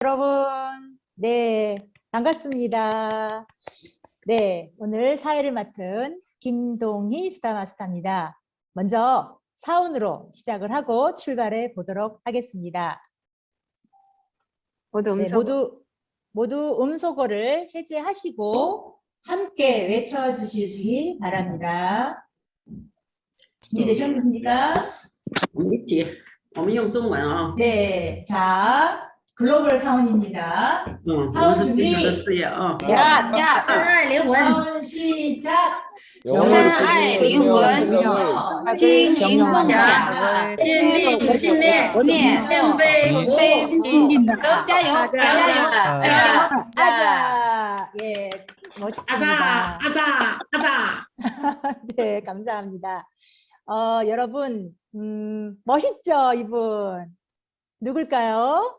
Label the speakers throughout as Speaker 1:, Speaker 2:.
Speaker 1: 여러분, 네, 반갑습니다. 네, 오늘 사회를 맡은 김동희 스타마스터입니다. 먼저 사운으로 시작을 하고 출발해 보도록 하겠습니다.
Speaker 2: 모두
Speaker 1: 네, 모두 음소거를 해제하시고 함께 외쳐주시기 바랍니다. 준비되셨습니까?
Speaker 3: 我们用中文啊。
Speaker 1: 네, 자, 글로벌 사운입니다.
Speaker 3: 我
Speaker 1: 사운
Speaker 3: 们是地球的
Speaker 1: 준비.
Speaker 3: 事业啊。
Speaker 1: 야,
Speaker 3: 真爱灵魂，
Speaker 1: 사운 시작.
Speaker 2: 真爱灵魂，经营梦想，
Speaker 3: 坚定信念，谦卑
Speaker 2: 背负，加油，加油，加油！
Speaker 1: 아자. 예, 멋있습니다.
Speaker 3: 아자.
Speaker 1: 네, 감사합니다. 여러분, 멋있죠, 이분? 누굴까요?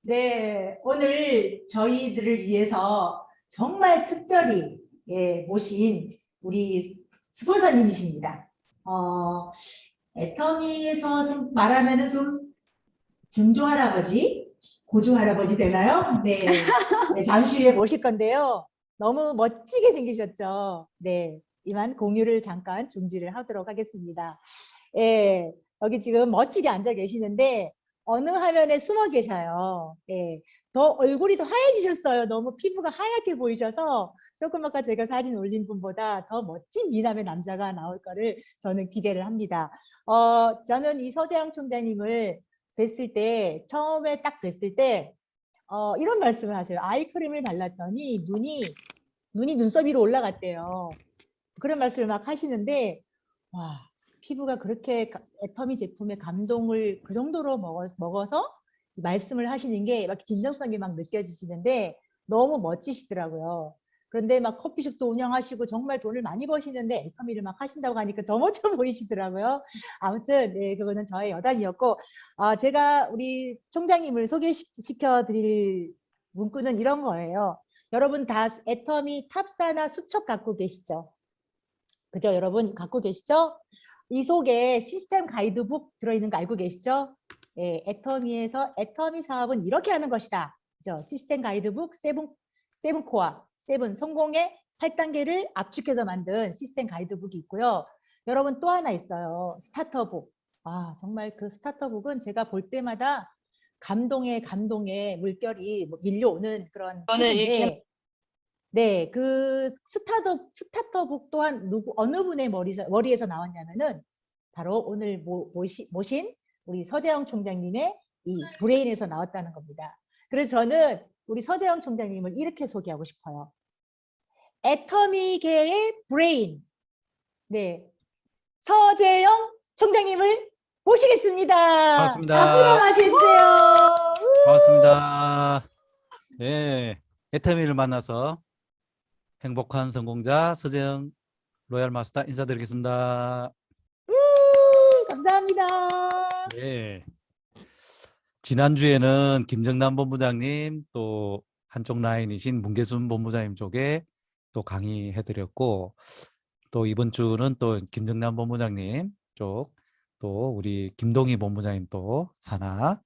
Speaker 1: 네, 오늘 저희들을 위해서 정말 특별히 모신 우리 스폰서님이십니다. 애터미에서 좀 말하면은 좀 증조할아버지, 고조할아버지 되나요? 네, 네, 잠시 후에 모실 건데요. 너무 멋지게 생기셨죠? 네, 이만 공유를 잠깐 중지를 하도록 하겠습니다. 예, 여기 지금 멋지게 앉아 계시는데 어느 화면에 숨어 계셔요. 예, 더 얼굴이 더 하얘지셨어요. 너무 피부가 하얗게 보이셔서 조금 아까 제가 사진 올린 분보다 더 멋진 미남의 남자가 나올 거를 저는 기대를 합니다. 저는 이 서재영 총장님을 뵀을 때, 처음에 딱 뵀을 때 이런 말씀을 하세요. 아이크림을 발랐더니 눈이 눈썹 위로 올라갔대요. 그런 말씀을 막 하시는데, 와, 피부가 그렇게 애터미 제품의 감동을 그 정도로 먹어서 말씀을 하시는 게 막 진정성이 막 느껴지시는데 너무 멋지시더라고요. 그런데 막 커피숍도 운영하시고 정말 돈을 많이 버시는데 애터미를 막 하신다고 하니까 더 멋져 보이시더라고요. 아무튼 네, 그거는 저의 여담이었고, 제가 우리 총장님을 소개시켜 드릴 문구는 이런 거예요. 여러분 다 애터미 탑사나 수첩 갖고 계시죠? 그죠? 여러분 갖고 계시죠? 이 속에 시스템 가이드북 들어있는 거 알고 계시죠? 예, 애터미에서 애터미 사업은 이렇게 하는 것이다. 그죠? 시스템 가이드북 세븐코어, 세븐 성공의 8단계를 압축해서 만든 시스템 가이드북이 있고요. 여러분 또 하나 있어요. 스타터북. 정말 그 스타터북은 제가 볼 때마다 감동의 물결이 밀려오는 그런 책인데, 네, 그 스타터북 또한 어느 분의 머리에서 나왔냐면은 바로 오늘 모신 우리 서재영 총장님의 이 브레인에서 나왔다는 겁니다. 그래서 저는 우리 서재영 총장님을 이렇게 소개하고 싶어요. 애터미계의 브레인, 네, 서재영 총장님을 모시겠습니다.
Speaker 4: 반갑습니다.
Speaker 1: 박수로 맞이해주세요.
Speaker 4: 반갑습니다. 네, 애터미를 만나서 행복한 성공자 서재영 로얄 마스터 인사드리겠습니다.
Speaker 1: 감사합니다.
Speaker 4: 네, 지난주에는 김정남 본부장님 또 한쪽 라인이신 문계순 본부장님 쪽에 또 강의해드렸고, 또 이번 주는 또 김정남 본부장님 쪽, 또 우리 김동희 본부장님 또 산하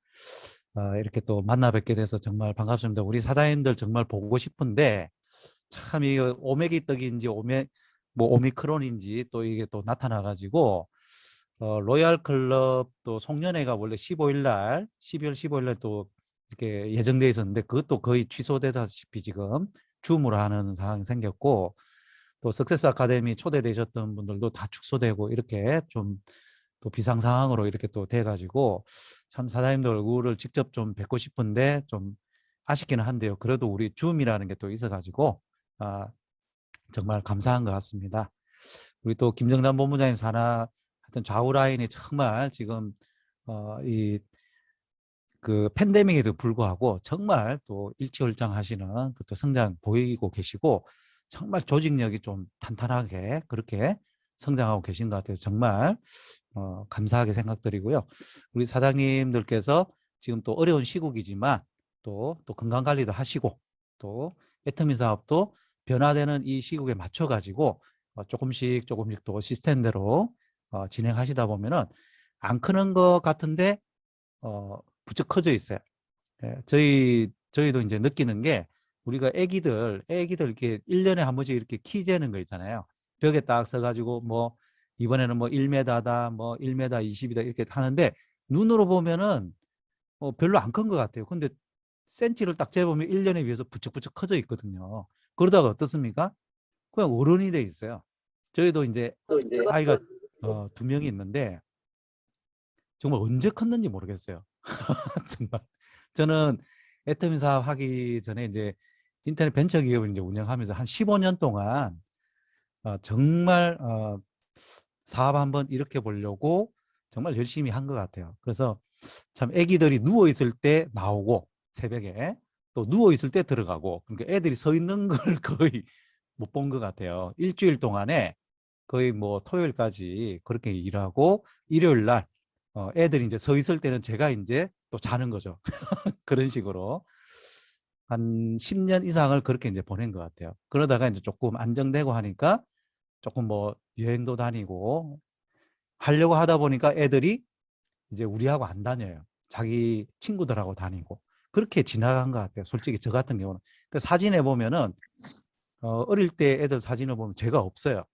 Speaker 4: 이렇게 또 만나 뵙게 돼서 정말 반갑습니다. 우리 사장님들 정말 보고 싶은데 참 이 오메기 떡인지 오미크론인지 또 이게 또 나타나 가지고 로얄 클럽 또 송년회가 원래 12월 15일 날 또 이렇게 예정돼 있었는데 그것도 거의 취소되다시피 지금 줌으로 하는 상황이 생겼고, 또 석세스 아카데미 초대되셨던 분들도 다 축소되고 이렇게 좀 또 비상 상황으로 이렇게 또 돼 가지고 참 사장님들 얼굴을 직접 좀 뵙고 싶은데 좀 아쉽기는 한데요. 그래도 우리 줌이라는 게 또 있어 가지고 정말 감사한 것 같습니다. 우리 또 김정남 본부장님 산하 하여튼 좌우 라인이 정말 지금 이 그 팬데믹에도 불구하고 정말 또 일취월장하시는 그 또 성장 보이고 계시고, 정말 조직력이 좀 탄탄하게 그렇게 성장하고 계신 것 같아요. 정말 감사하게 생각드리고요. 우리 사장님들께서 지금 또 어려운 시국이지만 또 건강관리도 하시고 또 애터미 사업도 변화되는 이 시국에 맞춰 가지고 조금씩 또 시스템대로 진행하시다 보면은 안 크는 것 같은데 부쩍 커져 있어요. 예, 저희도 이제 느끼는 게 우리가 애기들 이렇게 1년에 한 번씩 이렇게 키 재는 거 있잖아요. 벽에 딱 써가지고 뭐 이번에는 뭐 1m다, 뭐 1m 20이다 이렇게 하는데 눈으로 보면은 별로 안 큰 것 같아요. 근데 센치를 딱 재보면 1년에 비해서 부쩍부쩍 커져 있거든요. 그러다가 어떻습니까? 그냥 어른이 돼 있어요. 저희도 이제 아이가 2명이 있는데 정말 언제 컸는지 모르겠어요. 정말. 저는 애터미 사업 하기 전에 이제 인터넷 벤처 기업을 이제 운영하면서 한 15년 동안 정말 사업 한번 일으켜 보려고 정말 열심히 한 것 같아요. 그래서 참 애기들이 누워 있을 때 나오고 새벽에 또 누워 있을 때 들어가고 그러니까 애들이 서 있는 걸 거의 못 본 것 같아요. 일주일 동안에 거의 뭐 토요일까지 그렇게 일하고 일요일 날 애들이 이제 서 있을 때는 제가 이제 또 자는 거죠. 그런 식으로 한 10년 이상을 그렇게 이제 보낸 것 같아요. 그러다가 이제 조금 안정되고 하니까 조금 뭐 여행도 다니고 하려고 하다 보니까 애들이 이제 우리하고 안 다녀요. 자기 친구들하고 다니고 그렇게 지나간 것 같아요. 솔직히 저 같은 경우는 그 사진에 보면은 어릴 때 애들 사진을 보면 제가 없어요.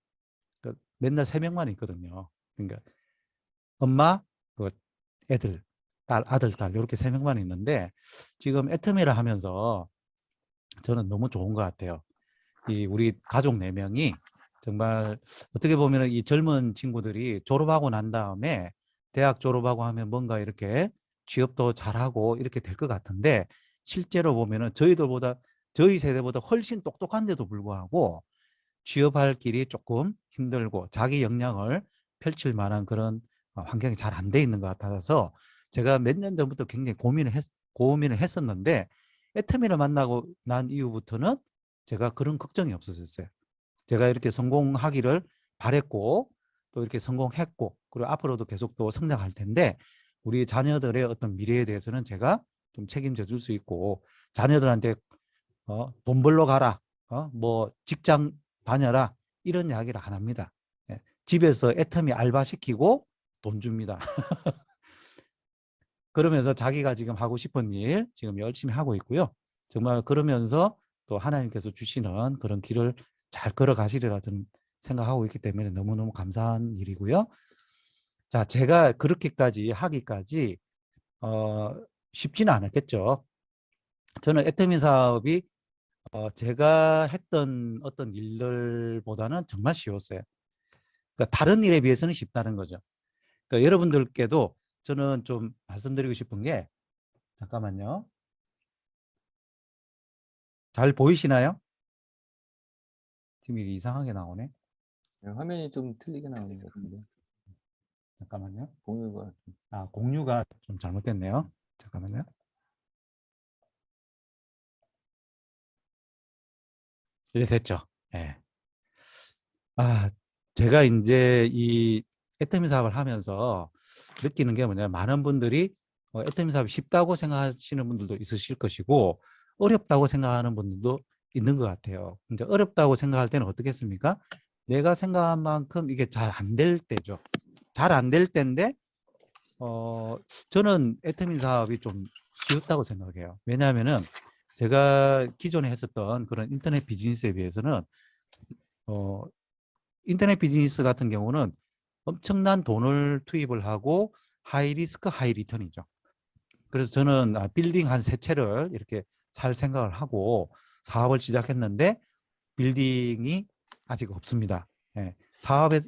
Speaker 4: 그 맨날 3명만 있거든요. 그러니까 엄마, 그 애들, 딸, 아들, 딸 이렇게 3명만 있는데 지금 애터미를 하면서 저는 너무 좋은 것 같아요. 이 우리 가족 4명이 정말 어떻게 보면 이 젊은 친구들이 졸업하고 난 다음에 대학 졸업하고 하면 뭔가 이렇게 취업도 잘하고 이렇게 될 것 같은데 실제로 보면은 저희 세대보다 훨씬 똑똑한데도 불구하고 취업할 길이 조금 힘들고 자기 역량을 펼칠 만한 그런 환경이 잘 안 돼 있는 것 같아서 제가 몇 년 전부터 굉장히 고민을 했었는데 애터미를 만나고 난 이후부터는 제가 그런 걱정이 없어졌어요. 제가 이렇게 성공하기를 바랬고 또 이렇게 성공했고 그리고 앞으로도 계속 또 성장할 텐데 우리 자녀들의 어떤 미래에 대해서는 제가 좀 책임져 줄 수 있고 자녀들한테 돈 벌러 가라, 뭐 직장 다녀라 이런 이야기를 안 합니다. 예, 집에서 애터미 알바 시키고 돈 줍니다. 그러면서 자기가 지금 하고 싶은 일 지금 열심히 하고 있고요. 정말 그러면서 또 하나님께서 주시는 그런 길을 잘 걸어가시리라 저는 생각하고 있기 때문에 너무너무 감사한 일이고요. 자, 제가 그렇게까지 하기까지 쉽지는 않았겠죠. 저는 애터미 사업이 제가 했던 어떤 일들보다는 정말 쉬웠어요. 그러니까 다른 일에 비해서는 쉽다는 거죠. 그러니까 여러분들께도 저는 좀 말씀드리고 싶은 게 잠깐만요. 잘 보이시나요? 지금 이게 이상하게 나오네.
Speaker 5: 네, 화면이 좀 틀리게 나오는 것 같은데.
Speaker 4: 잠깐만요.
Speaker 5: 공유가
Speaker 4: 공유가 좀 잘못됐네요. 잠깐만요. 이래 됐죠. 예. 제가 이제 이 애터미 사업을 하면서 느끼는 게 뭐냐면 많은 분들이 애터미 사업이 쉽다고 생각하시는 분들도 있으실 것이고 어렵다고 생각하는 분들도 있는 것 같아요. 이제 어렵다고 생각할 때는 어떻게 했습니까? 내가 생각한 만큼 이게 잘 안 될 때죠. 잘 안 될 때인데 저는 애터미 사업이 좀 쉬웠다고 생각해요. 왜냐하면은 제가 기존에 했었던 그런 인터넷 비즈니스에 비해서는 인터넷 비즈니스 같은 경우는 엄청난 돈을 투입을 하고 하이 리스크 하이 리턴이죠. 그래서 저는 빌딩 한 3채를 이렇게 살 생각을 하고 사업을 시작했는데 빌딩이 아직 없습니다. 예,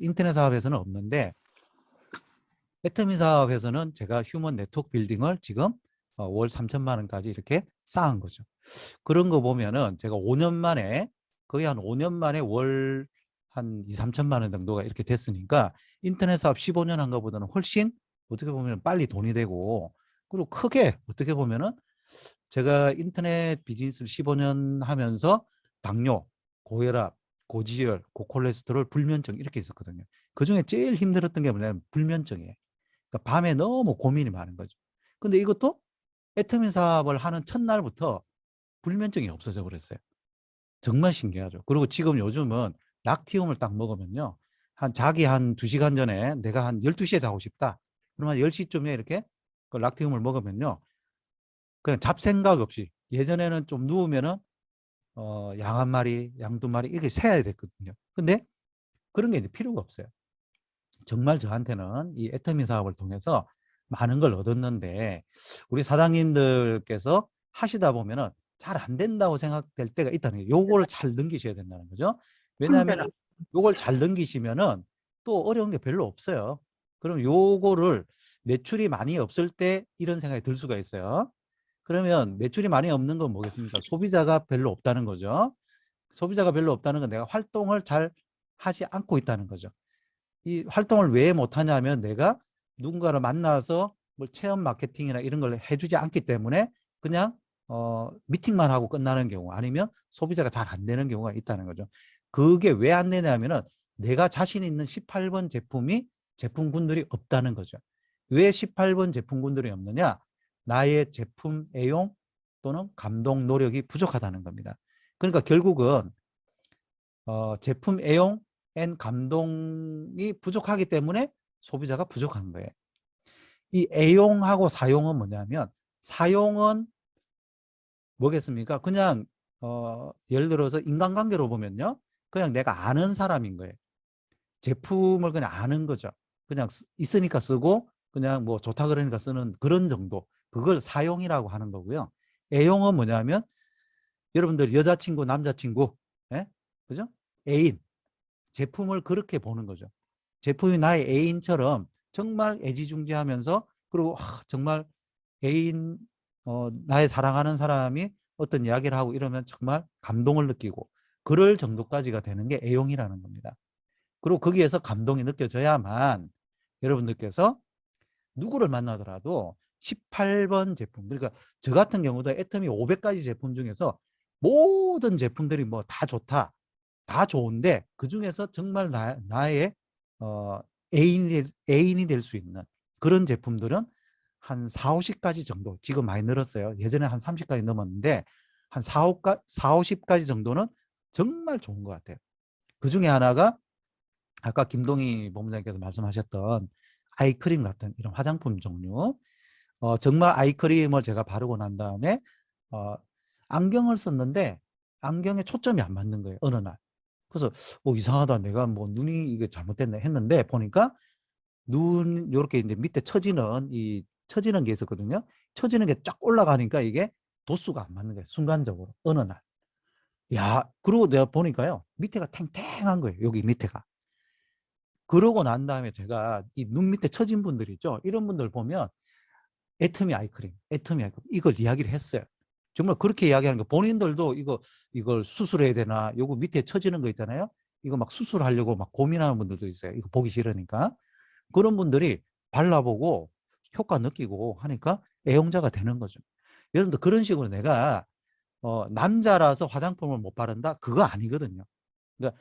Speaker 4: 인터넷 사업에서는 없는데 애터미 사업에서는 제가 휴먼 네트워크 빌딩을 지금 월 3천만 원까지 이렇게 쌓은 거죠. 그런 거 보면은 제가 5년 만에 거의 한 5년 만에 월 한 2, 3천만 원 정도가 이렇게 됐으니까 인터넷 사업 15년 한 것보다는 훨씬 어떻게 보면 빨리 돈이 되고 그리고 크게 어떻게 보면은 제가 인터넷 비즈니스를 15년 하면서 당뇨, 고혈압, 고지혈, 고콜레스테롤, 불면증 이렇게 있었거든요. 그중에 제일 힘들었던 게 뭐냐면 불면증이에요. 그러니까 밤에 너무 고민이 많은 거죠. 근데 이것도 애터미 사업을 하는 첫날부터 불면증이 없어져 버렸어요. 정말 신기하죠. 그리고 지금 요즘은 락티움을 딱 먹으면요. 자기 한 2시간 전에 내가 한 12시에 자고 싶다. 그러면 10시쯤에 이렇게 그 락티움을 먹으면요. 그냥 잡생각 없이 예전에는 좀 누우면은 양 한 마리, 양 두 마리 이렇게 세야 됐거든요. 근데 그런 게 이제 필요가 없어요. 정말 저한테는 이 애터미 사업을 통해서 많은 걸 얻었는데 우리 사장님들께서 하시다 보면은 잘 안 된다고 생각될 때가 있다는 거예요. 요걸 잘 넘기셔야 된다는 거죠. 왜냐하면 요걸 잘 넘기시면은 또 어려운 게 별로 없어요. 그럼 요거를 매출이 많이 없을 때 이런 생각이 들 수가 있어요. 그러면 매출이 많이 없는 건 뭐겠습니까? 소비자가 별로 없다는 거죠. 소비자가 별로 없다는 건 내가 활동을 잘 하지 않고 있다는 거죠. 이 활동을 왜 못하냐면 내가 누군가를 만나서 뭐 체험 마케팅이나 이런 걸 해주지 않기 때문에 그냥 미팅만 하고 끝나는 경우 아니면 소비자가 잘 안 되는 경우가 있다는 거죠. 그게 왜 안 되냐면은 내가 자신 있는 18번 제품이 제품군들이 없다는 거죠. 왜 18번 제품군들이 없느냐? 나의 제품 애용 또는 감동 노력이 부족하다는 겁니다. 그러니까 결국은 제품 애용 앤 감동이 부족하기 때문에 소비자가 부족한 거예요. 이 애용하고 사용은 뭐냐면 사용은 뭐겠습니까? 그냥 예를 들어서 인간관계로 보면요. 그냥 내가 아는 사람인 거예요. 제품을 그냥 아는 거죠. 그냥 있으니까 쓰고 그냥 뭐 좋다 그러니까 쓰는 그런 정도. 그걸 사용이라고 하는 거고요. 애용은 뭐냐면 여러분들 여자친구, 남자친구, 예? 그죠? 애인. 제품을 그렇게 보는 거죠. 제품이 나의 애인처럼 정말 애지중지하면서 그리고 정말 애인 나의 사랑하는 사람이 어떤 이야기를 하고 이러면 정말 감동을 느끼고 그럴 정도까지가 되는 게 애용이라는 겁니다. 그리고 거기에서 감동이 느껴져야만 여러분들께서 누구를 만나더라도 18번 제품 그러니까 저 같은 경우도 애터미 500가지 제품 중에서 모든 제품들이 뭐 다 좋다 다 좋은데 그중에서 정말 나의 애인이 될 수 있는 그런 제품들은 한 4, 50가지 정도 지금 많이 늘었어요. 예전에 한 30가지 넘었는데 한 4, 50가지 정도는 정말 좋은 것 같아요. 그중에 하나가 아까 김동희 본부장님께서 말씀하셨던 아이크림 같은 이런 화장품 종류 정말 아이크림을 제가 바르고 난 다음에 안경을 썼는데 안경에 초점이 안 맞는 거예요. 어느 날. 그래서 이상하다. 내가 뭐 눈이 이게 잘못됐네 했는데 보니까 눈 요렇게 이제 밑에 처지는 처지는 게 있었거든요. 처지는 게 쫙 올라가니까 이게 도수가 안 맞는 거예요. 순간적으로 어느 날. 야, 그러고 내가 보니까요. 밑에가 탱탱한 거예요. 여기 밑에가. 그러고 난 다음에 제가 이 눈 밑에 처진 분들 있죠. 이런 분들 보면 애터미 아이크림 이걸 이야기를 했어요. 정말 그렇게 이야기하는 거 본인들도 이걸 수술해야 되나 요거 밑에 처지는 거 있잖아요. 이거 막 수술하려고 막 고민하는 분들도 있어요. 이거 보기 싫으니까. 그런 분들이 발라보고 효과 느끼고 하니까 애용자가 되는 거죠. 여러분들 그런 식으로 내가 남자라서 화장품을 못 바른다? 그거 아니거든요. 그러니까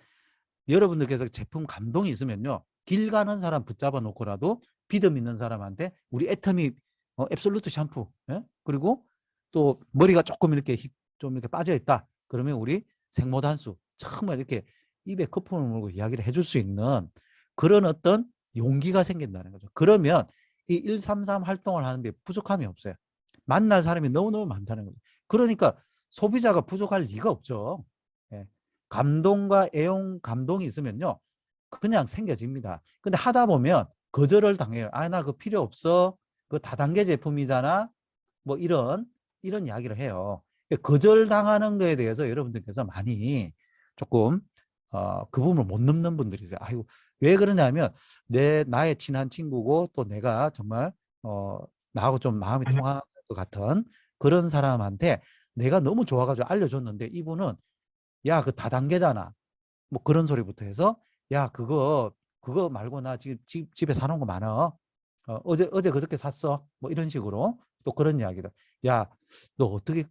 Speaker 4: 여러분들께서 제품 감동이 있으면요. 길 가는 사람 붙잡아 놓고라도 믿음 있는 사람한테 우리 애터미 앱솔루트 샴푸 그리고 또 머리가 조금 이렇게 좀 이렇게 빠져 있다. 그러면 우리 생모단수 정말 이렇게 입에 거품을 물고 이야기를 해줄 수 있는 그런 어떤 용기가 생긴다는 거죠. 그러면 이 133 활동을 하는데 부족함이 없어요. 만날 사람이 너무너무 많다는 거죠. 그러니까 소비자가 부족할 리가 없죠. 예. 감동과 애용 감동이 있으면요. 그냥 생겨집니다. 근데 하다 보면 거절을 당해요. 나 그거 필요 없어. 그거 다단계 제품이잖아. 뭐 이런 이야기를 해요. 거절당하는 거에 대해서 여러분들께서 많이 조금 그 부분을 못 넘는 분들이 있어요. 아이고 왜 그러냐면 나의 친한 친구고 또 내가 정말 나하고 좀 마음이 통할 것 같은 그런 사람한테 내가 너무 좋아가지고 알려줬는데 이분은 야, 그 다단계잖아. 뭐 그런 소리부터 해서 야, 그거 말고 나 지금 집에 사놓은 거 많아. 어제 그저께 샀어. 뭐 이런 식으로 또 그런 이야기도. 야, 너 어떻게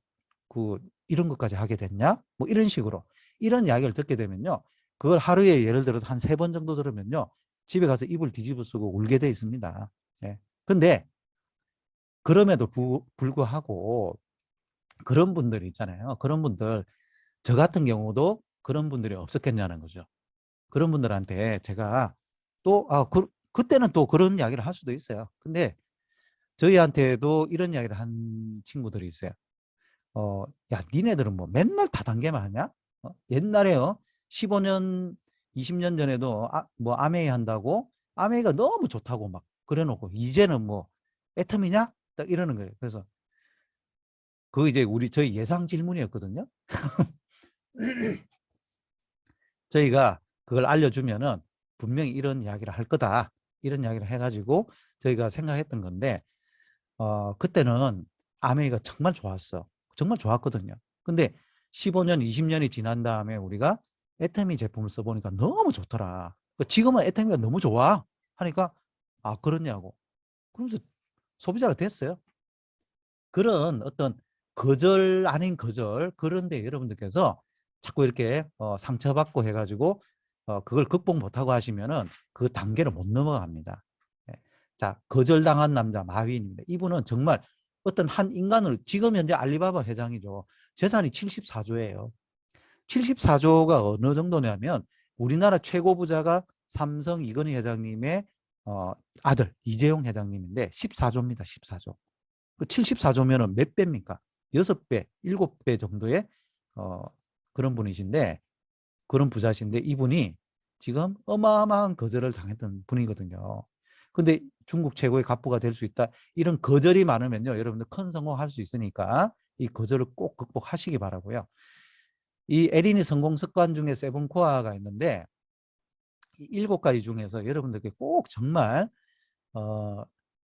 Speaker 4: 이런 것까지 하게 됐냐? 뭐 이런 식으로 이런 이야기를 듣게 되면요. 그걸 하루에 예를 들어서 한 3번 정도 들으면요. 집에 가서 이불 뒤집어 쓰고 울게 돼 있습니다. 예. 근데 그럼에도 불구하고 그런 분들 있잖아요. 그런 분들 저 같은 경우도 그런 분들이 없었겠냐는 거죠. 그런 분들한테 제가 또 그때는 또 그런 이야기를 할 수도 있어요. 근데 저희한테도 이런 이야기를 한 친구들이 있어요. 야, 니네들은 뭐 맨날 다단계만 하냐? 옛날에요. 15년, 20년 전에도 뭐 아메이 한다고 아메이가 너무 좋다고 막 그래놓고 이제는 뭐 애텀이냐? 딱 이러는 거예요. 그래서 그 이제 저희 예상 질문이었거든요. 저희가 그걸 알려주면은 분명히 이런 이야기를 할 거다. 이런 이야기를 해가지고 저희가 생각했던 건데, 그때는 아메이가 정말 좋았어. 정말 좋았거든요. 근데 15년, 20년이 지난 다음에 우리가 애터미 제품을 써보니까 너무 좋더라. 지금은 애터미가 너무 좋아. 하니까, 아, 그러냐고. 그러면서 소비자가 됐어요. 그런 어떤 거절 아닌 거절, 그런데 여러분들께서 자꾸 이렇게 상처받고 해가지고 그걸 극복 못하고 하시면은 그 단계를 못 넘어갑니다. 예. 자, 거절당한 남자 마윈입니다. 이분은 정말 어떤 한 인간을, 지금 현재 알리바바 회장이죠. 재산이 74조예요. 74조가 어느 정도냐면 우리나라 최고 부자가 삼성 이건희 회장님의 아들 이재용 회장님인데 14조입니다. 14조. 그 74조면은 몇 배입니까? 6배, 7배 정도의 그런 분이신데, 그런 부자신데 이분이 지금 어마어마한 거절을 당했던 분이거든요. 근데 중국 최고의 갑부가 될 수 있다. 이런 거절이 많으면요, 여러분들 큰 성공할 수 있으니까 이 거절을 꼭 극복하시기 바라고요. 이 에린이 성공 습관 중에 세븐코어가 있는데 이 7가지 중에서 여러분들께 꼭 정말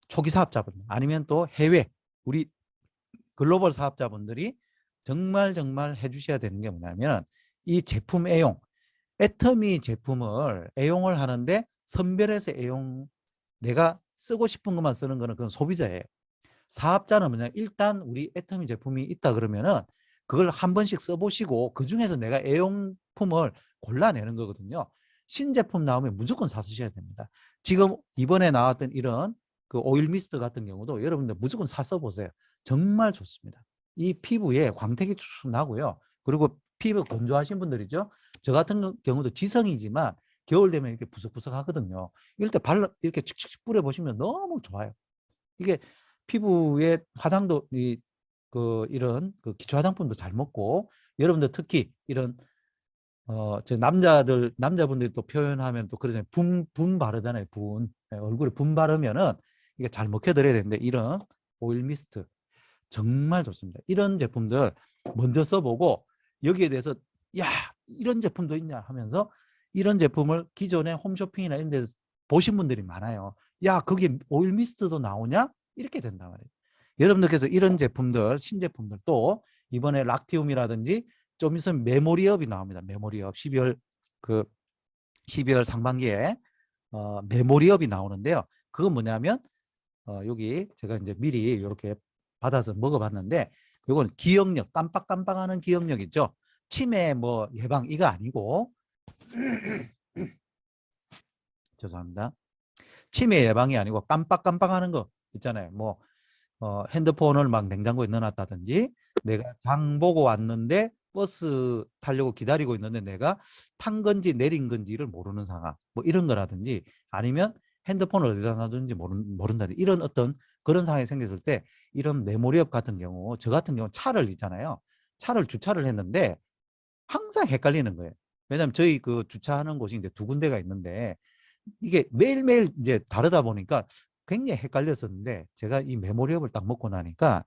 Speaker 4: 초기 사업자분 아니면 또 해외 우리 글로벌 사업자분들이 정말 해주셔야 되는 게 뭐냐면 이 제품 애용, 애터미 제품을 애용을 하는데 선별해서 애용, 내가 쓰고 싶은 것만 쓰는 거는 그건 소비자예요. 사업자는 뭐냐, 일단 우리 애터미 제품이 있다 그러면은 그걸 한 번씩 써보시고 그 중에서 내가 애용품을 골라내는 거거든요. 신제품 나오면 무조건 사 쓰셔야 됩니다. 지금 이번에 나왔던 이런 그 오일 미스트 같은 경우도 여러분들 무조건 사 써보세요. 정말 좋습니다. 이 피부에 광택이 쭉 나고요. 그리고 피부 건조하신 분들이죠. 저 같은 경우도 지성이지만 겨울 되면 이렇게 부석부석 하거든요. 이럴 때 이렇게 칙칙 뿌려보시면 너무 좋아요. 이게 피부에 화장도 이런 그 기초 화장품도 잘 먹고, 여러분들 특히 이런 저 남자분들이 또 표현하면 또 그러잖아요. 분 바르잖아요. 분. 얼굴에 분 바르면은 이게 잘 먹혀드려야 되는데 이런 오일 미스트 정말 좋습니다. 이런 제품들 먼저 써보고 여기에 대해서 야, 이런 제품도 있냐 하면서 이런 제품을 기존에 홈쇼핑이나 이런 데서 보신 분들이 많아요. 야, 거기에 오일 미스트도 나오냐? 이렇게 된단 말이에요. 여러분들께서 이런 제품들, 신제품들 또 이번에 락티움이라든지 좀 있으면 메모리업이 나옵니다. 메모리업 12월 상반기에 메모리업이 나오는데요. 그건 뭐냐면 여기 제가 이제 미리 이렇게 받아서 먹어봤는데, 이건 기억력, 깜빡깜빡하는 기억력 있죠. 치매 뭐 예방 이거 아니고 죄송합니다. 치매 예방이 아니고 깜빡깜빡하는 거 있잖아요. 뭐 핸드폰을 막 냉장고에 넣어놨다든지, 내가 장 보고 왔는데 버스 타려고 기다리고 있는데 내가 탄 건지 내린 건지를 모르는 상황, 뭐 이런 거라든지, 아니면 핸드폰을 어디다 놔두는지 모른다든지, 이런 어떤 그런 상황이 생겼을 때 이런 메모리업 같은 경우, 저 같은 경우 차를 있잖아요. 차를 주차를 했는데 항상 헷갈리는 거예요. 왜냐하면 저희 그 주차하는 곳이 이제 2군데가 있는데 이게 매일매일 이제 다르다 보니까 굉장히 헷갈렸었는데, 제가 이 메모리업을 딱 먹고 나니까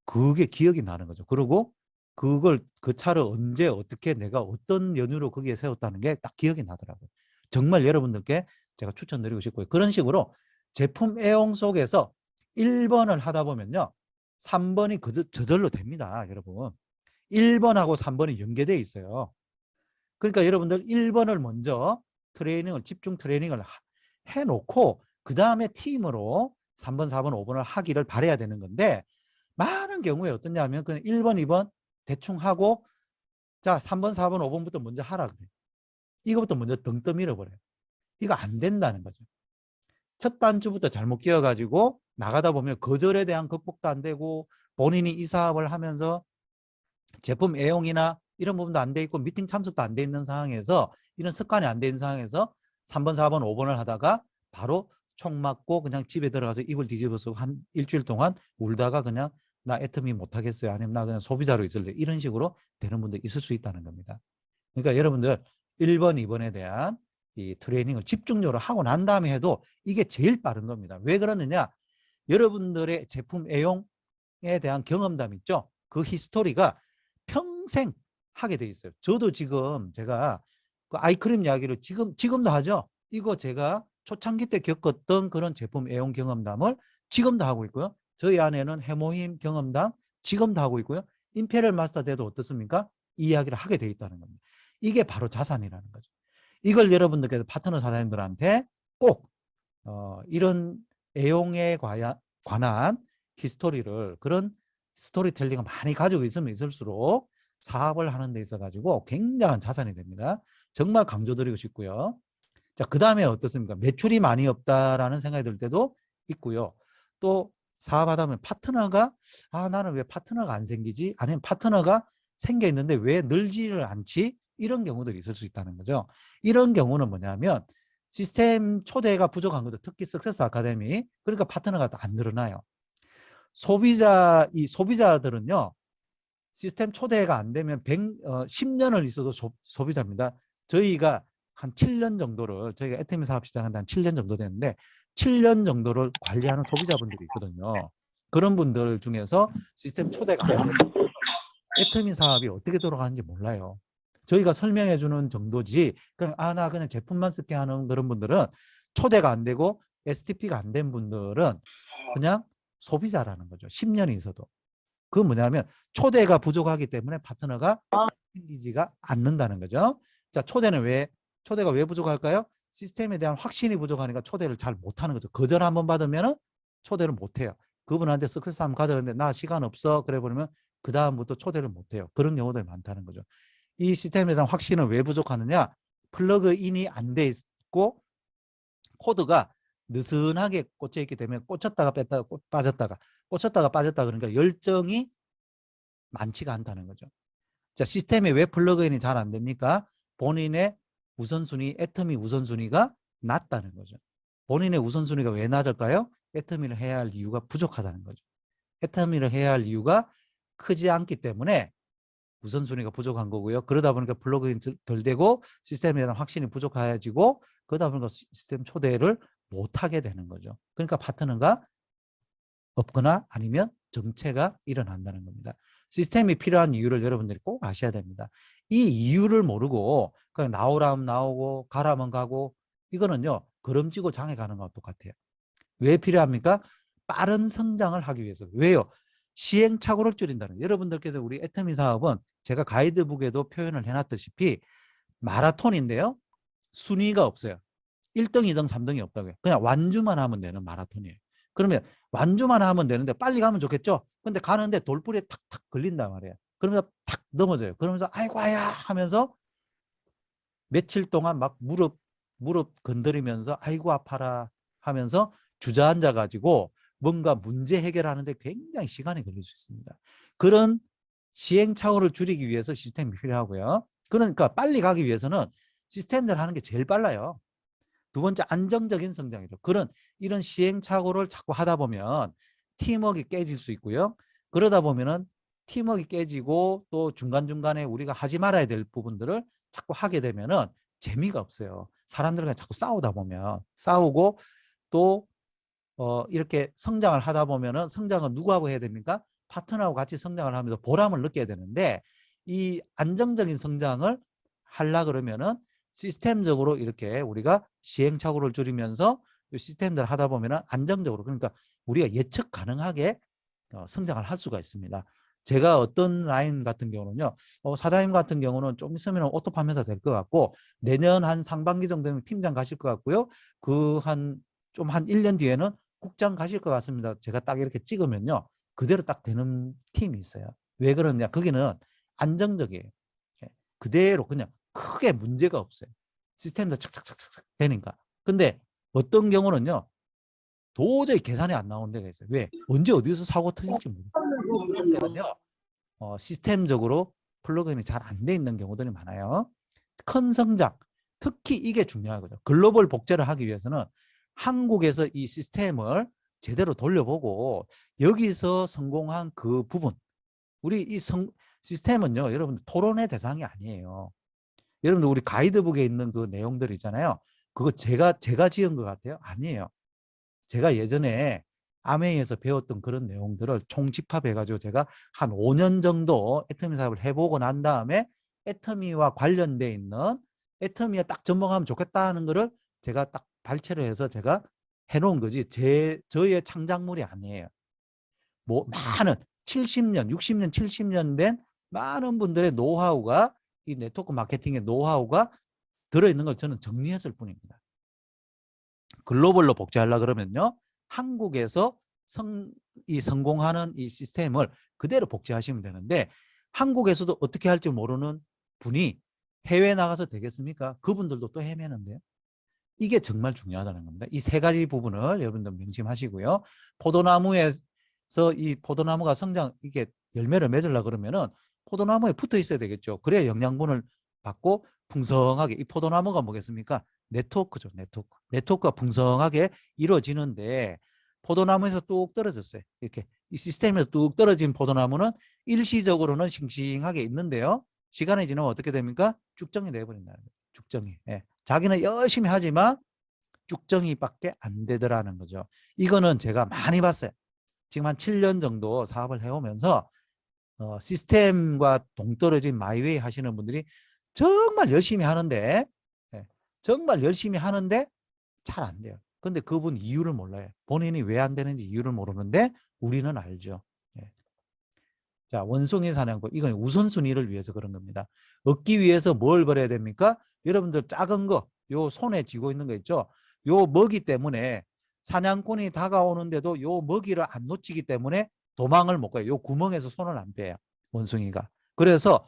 Speaker 4: 그게 기억이 나는 거죠. 그리고 그 차를 언제 어떻게 내가 어떤 연유로 거기에 세웠다는 게 딱 기억이 나더라고요. 정말 여러분들께 제가 추천드리고 싶고요. 그런 식으로 제품 애용 속에서 1번을 하다 보면요, 3번이 저절로 됩니다. 여러분 1번하고 3번이 연계되어 있어요. 그러니까 여러분들 1번을 먼저 집중 트레이닝을 해놓고 그 다음에 팀으로 3번, 4번, 5번을 하기를 바라야 되는 건데, 많은 경우에 어떠냐면 그냥 1번, 2번 대충 하고, 자 3번, 4번, 5번부터 먼저 하라 그래요. 이거부터 먼저 덩떠 밀어버려요. 이거 안 된다는 거죠. 첫 단추부터 잘못 끼워가지고 나가다 보면 거절에 대한 극복도 안 되고, 본인이 이 사업을 하면서 제품 애용이나 이런 부분도 안 돼 있고 미팅 참석도 안 돼 있는 상황에서, 이런 습관이 안 돼 있는 상황에서 3번, 4번, 5번을 하다가 바로 총 맞고 그냥 집에 들어가서 이불 뒤집어서 한 일주일 동안 울다가 그냥 나 애터미 못하겠어요. 아니면 나 그냥 소비자로 있을래. 이런 식으로 되는 분도 있을 수 있다는 겁니다. 그러니까 여러분들 1번, 2번에 대한 이 트레이닝을 집중적으로 하고 난 다음에 해도 이게 제일 빠른 겁니다. 왜 그러느냐? 여러분들의 제품 애용에 대한 경험담 있죠? 그 히스토리가 평생 하게 돼 있어요. 저도 지금 제가 그 아이크림 이야기를 지금도 하죠. 이거 제가 초창기 때 겪었던 그런 제품 애용 경험담을 지금도 하고 있고요. 저희 안에는 해모힘 경험담 지금도 하고 있고요. 임페리얼 마스터 때도 어떻습니까? 이 이야기를 하게 돼 있다는 겁니다. 이게 바로 자산이라는 거죠. 이걸 여러분들께서 파트너 사장님들한테 꼭 이런 애용에 관한 히스토리를 그런 스토리텔링을 많이 가지고 있으면 있을수록 사업을 하는 데 있어 가지고 굉장한 자산이 됩니다. 정말 강조드리고 싶고요. 자, 그 다음에 어떻습니까? 매출이 많이 없다라는 생각이 들 때도 있고요. 또 사업하다 보면 파트너가 나는 왜 파트너가 안 생기지? 아니면 파트너가 생겨 있는데 왜 늘지를 않지? 이런 경우들이 있을 수 있다는 거죠. 이런 경우는 뭐냐면 시스템 초대가 부족한 거죠. 특히 석세스 아카데미. 그러니까 파트너가 안 늘어나요. 소비자들은요. 시스템 초대가 안 되면 10년을 있어도 소비자입니다. 저희가 한 7년 정도를 저희가 애터미 사업 시작한 한 7년 정도 됐는데 7년 정도를 관리하는 소비자분들이 있거든요. 그런 분들 중에서 시스템 초대가 안 되면 애터미 사업이 어떻게 돌아가는지 몰라요. 저희가 설명해 주는 정도지 그냥 나 그냥 제품만 쓸게 하는 그런 분들은 초대가 안 되고 STP가 안 된 분들은 그냥 소비자라는 거죠. 10년이 있어도. 그건 뭐냐면 초대가 부족하기 때문에 파트너가 생기지가 않는다는 거죠. 자, 초대가 왜 부족할까요? 시스템에 대한 확신이 부족하니까 초대를 잘 못하는 거죠. 거절 한번 받으면 초대를 못해요. 그분한테 석세스 한번 가져가는데 나 시간 없어 그래 버리면 그 다음부터 초대를 못해요. 그런 경우들이 많다는 거죠. 이 시스템에 대한 확신은 왜 부족하느냐? 플러그인이 안 돼 있고 코드가 느슨하게 꽂혀 있기 때문에 꽂혔다가 뺐다가 빠졌다가 꽂혔다가 빠졌다가 그러니까 열정이 많지가 않다는 거죠. 자, 시스템에 왜 플러그인이 잘 안 됩니까? 본인의 우선순위, 애터미 우선순위가 낮다는 거죠. 본인의 우선순위가 왜 낮을까요? 애터미를 해야 할 이유가 부족하다는 거죠. 애터미를 해야 할 이유가 크지 않기 때문에 우선순위가 부족한 거고요. 그러다 보니까 플러그인 덜 되고 시스템에 대한 확신이 부족해지고 그러다 보니까 시스템 초대를 못하게 되는 거죠. 그러니까 파트너가 없거나 아니면 정체가 일어난다는 겁니다. 시스템이 필요한 이유를 여러분들이 꼭 아셔야 됩니다. 이 이유를 모르고 그냥 나오라면 나오고 가라면 가고 이거는요. 걸음지고 장에 가는 거와 똑같아요. 왜 필요합니까? 빠른 성장을 하기 위해서. 왜요? 시행착오를 줄인다는 거예요. 여러분들께서 우리 애터미 사업은 제가 가이드북에도 표현을 해놨다시피 마라톤인데요. 순위가 없어요. 1등, 2등, 3등이 없다고요. 그냥 완주만 하면 되는 마라톤이에요. 그러면 완주만 하면 되는데 빨리 가면 좋겠죠. 근데 가는데 돌부리에 탁탁 걸린단 말이에요. 그러면서 탁 넘어져요. 그러면서 아이고 아야 하면서 며칠 동안 막 무릎 건드리면서 아이고 아파라 하면서 주저앉아 가지고 뭔가 문제 해결하는데 굉장히 시간이 걸릴 수 있습니다. 그런 시행착오를 줄이기 위해서 시스템이 필요하고요. 그러니까 빨리 가기 위해서는 시스템들 하는 게 제일 빨라요. 두 번째 안정적인 성장이죠. 이런 시행착오를 자꾸 하다 보면 팀워크가 깨질 수 있고요. 그러다 보면은 팀워크가 깨지고 또 중간중간에 우리가 하지 말아야 될 부분들을 자꾸 하게 되면은 재미가 없어요. 사람들과 자꾸 싸우다 보면 싸우고 또 이렇게 성장을 하다 보면은 성장은 누구하고 해야 됩니까? 파트너하고 같이 성장을 하면서 보람을 느껴야 되는데 이 안정적인 성장을 하려 그러면은 시스템적으로 이렇게 우리가 시행착오를 줄이면서 시스템들 하다 보면은 안정적으로 그러니까 우리가 예측 가능하게 성장을 할 수가 있습니다. 제가 어떤 라인 같은 경우는요. 사장님 같은 경우는 좀 있으면 오토 판매사 될 것 같고 내년 한 상반기 정도면 팀장 가실 것 같고요. 한 1년 뒤에는 국장 가실 것 같습니다. 제가 딱 이렇게 찍으면요. 그대로 딱 되는 팀이 있어요. 왜 그러냐? 거기는 안정적이에요. 그대로 그냥 크게 문제가 없어요. 시스템도 착착착착 되니까. 근데 어떤 경우는요. 도저히 계산이 안 나오는 데가 있어요. 왜? 언제 어디서 사고 터질지 모르고 그런 데는요. 시스템적으로 플러그인이 잘 안 돼 있는 경우들이 많아요. 큰 성장, 특히 이게 중요하거든요. 글로벌 복제를 하기 위해서는 한국에서 이 시스템을 제대로 돌려보고 여기서 성공한 그 부분, 우리 이 시스템은요, 여러분들 토론의 대상이 아니에요. 여러분들 우리 가이드북에 있는 그 내용들 있잖아요. 그거 제가 지은 것 같아요? 아니에요. 제가 예전에 아메이에서 배웠던 그런 내용들을 총집합해가지고 제가 한 5년 정도 애터미 사업을 해보고 난 다음에 애터미와 관련돼 있는 애터미에 딱 접목하면 좋겠다는 거를 제가 딱 발췌를 해서 제가 해놓은 거지 저의 창작물이 아니에요. 뭐 많은 70년, 60년, 70년 된 많은 분들의 노하우가 이 네트워크 마케팅의 노하우가 들어있는 걸 저는 정리했을 뿐입니다. 글로벌로 복제하려고 그러면요. 한국에서 성공하는 이 시스템을 그대로 복제하시면 되는데 한국에서도 어떻게 할지 모르는 분이 해외에 나가서 되겠습니까? 그분들도 또 헤매는데요. 이게 정말 중요하다는 겁니다. 이 세 가지 부분을 여러분들 명심하시고요. 포도나무에서 이 포도나무가 이게 열매를 맺으려고 그러면은 포도나무에 붙어 있어야 되겠죠. 그래야 영양분을 받고 풍성하게, 이 포도나무가 뭐겠습니까? 네트워크죠. 네트워크가 풍성하게 이루어지는데 포도나무에서 뚝 떨어졌어요. 이렇게 이 시스템에서 뚝 떨어진 포도나무는 일시적으로는 싱싱하게 있는데요. 시간이 지나면 어떻게 됩니까? 쭉정이 돼버린다는 거예요. 쭉정이. 예. 자기는 열심히 하지만 쭉정이밖에 안 되더라는 거죠. 이거는 제가 많이 봤어요. 지금 한 7년 정도 사업을 해오면서 시스템과 동떨어진 마이웨이 하시는 분들이 정말 열심히 하는데 정말 열심히 하는데 잘 안 돼요. 근데 그분 이유를 몰라요. 본인이 왜 안 되는지 이유를 모르는데 우리는 알죠. 자, 원숭이 사냥법. 이건 우선순위를 위해서 그런 겁니다. 얻기 위해서 뭘 벌여야 됩니까? 여러분들 작은 거, 요 손에 쥐고 있는 거 있죠? 요 먹이 때문에 사냥꾼이 다가오는데도 요 먹이를 안 놓치기 때문에 도망을 못 가요. 요 구멍에서 손을 안 빼요. 원숭이가. 그래서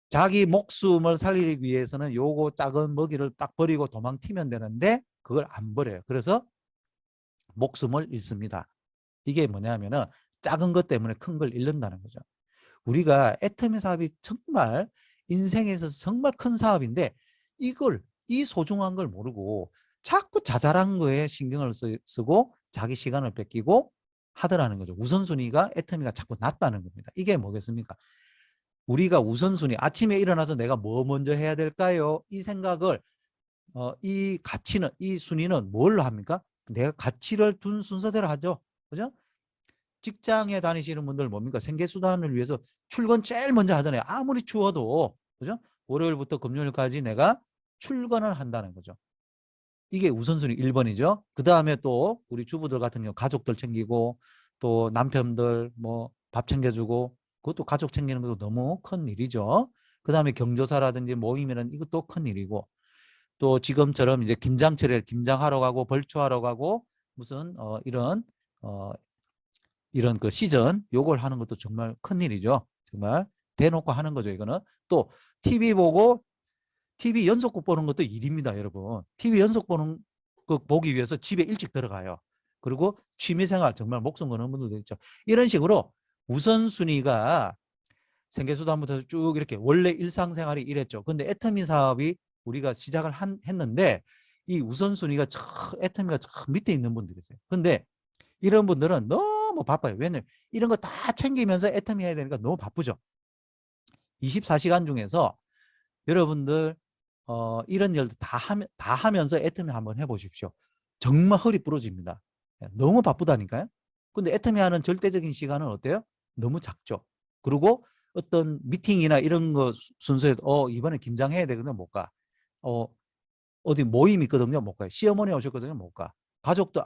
Speaker 4: 자기 목숨을 살리기 위해서는 요거 작은 먹이를 딱 버리고 도망 튀면 되는데 그걸 안 버려요. 그래서 목숨을 잃습니다. 이게 뭐냐면은 작은 것 때문에 큰 걸 잃는다는 거죠. 우리가 애터미 사업이 정말 인생에 있어서 정말 큰 사업인데 이 소중한 걸 모르고 자꾸 자잘한 거에 신경을 쓰고 자기 시간을 뺏기고 하더라는 거죠. 우선순위가 애터미가 자꾸 낮다는 겁니다. 이게 뭐겠습니까? 우리가 우선순위, 아침에 일어나서 내가 뭐 먼저 해야 될까요? 이 생각을 이 가치는, 이 순위는 뭘로 합니까? 내가 가치를 둔 순서대로 하죠. 그죠? 직장에 다니시는 분들 뭡니까? 생계수단을 위해서 출근 제일 먼저 하잖아요. 아무리 추워도. 그죠? 월요일부터 금요일까지 내가 출근을 한다는 거죠. 이게 우선순위 1번이죠. 그 다음에 또 우리 주부들 같은 경우 가족들 챙기고 또 남편들 뭐 밥 챙겨주고 그것도 가족 챙기는 것도 너무 큰 일이죠. 그 다음에 경조사라든지 모임이라는 이것도 큰 일이고 또 지금처럼 이제 김장하러 가고 벌초하러 가고 무슨 이런 그 시즌 요걸 하는 것도 정말 큰 일이죠. 정말 대놓고 하는 거죠. 이거는 또 TV 보고 TV 연속극 보는 것도 일입니다, 여러분. TV 연속 보는 거 보기 위해서 집에 일찍 들어가요. 그리고 취미생활 정말 목숨 거는 분들도 있죠. 이런 식으로 우선순위가 생계수단부터 쭉 이렇게 원래 일상생활이 이랬죠. 근데 애터미 사업이 우리가 시작을 했는데 이 우선순위가 애터미가 밑에 있는 분들이 있어요. 근데 이런 분들은 너무 바빠요. 왜냐면 이런 거 다 챙기면서 애터미 해야 되니까 너무 바쁘죠. 24시간 중에서 여러분들 이런 일도 다 하면서 애터미 한번 해보십시오. 정말 허리 부러집니다. 너무 바쁘다니까요. 근데 애터미 하는 절대적인 시간은 어때요? 너무 작죠. 그리고 어떤 미팅이나 이런 거 순서에 이번에 김장해야 되거든요. 못 가. 어디 모임 있거든요. 못 가요. 시어머니 오셨거든요. 못 가. 가족도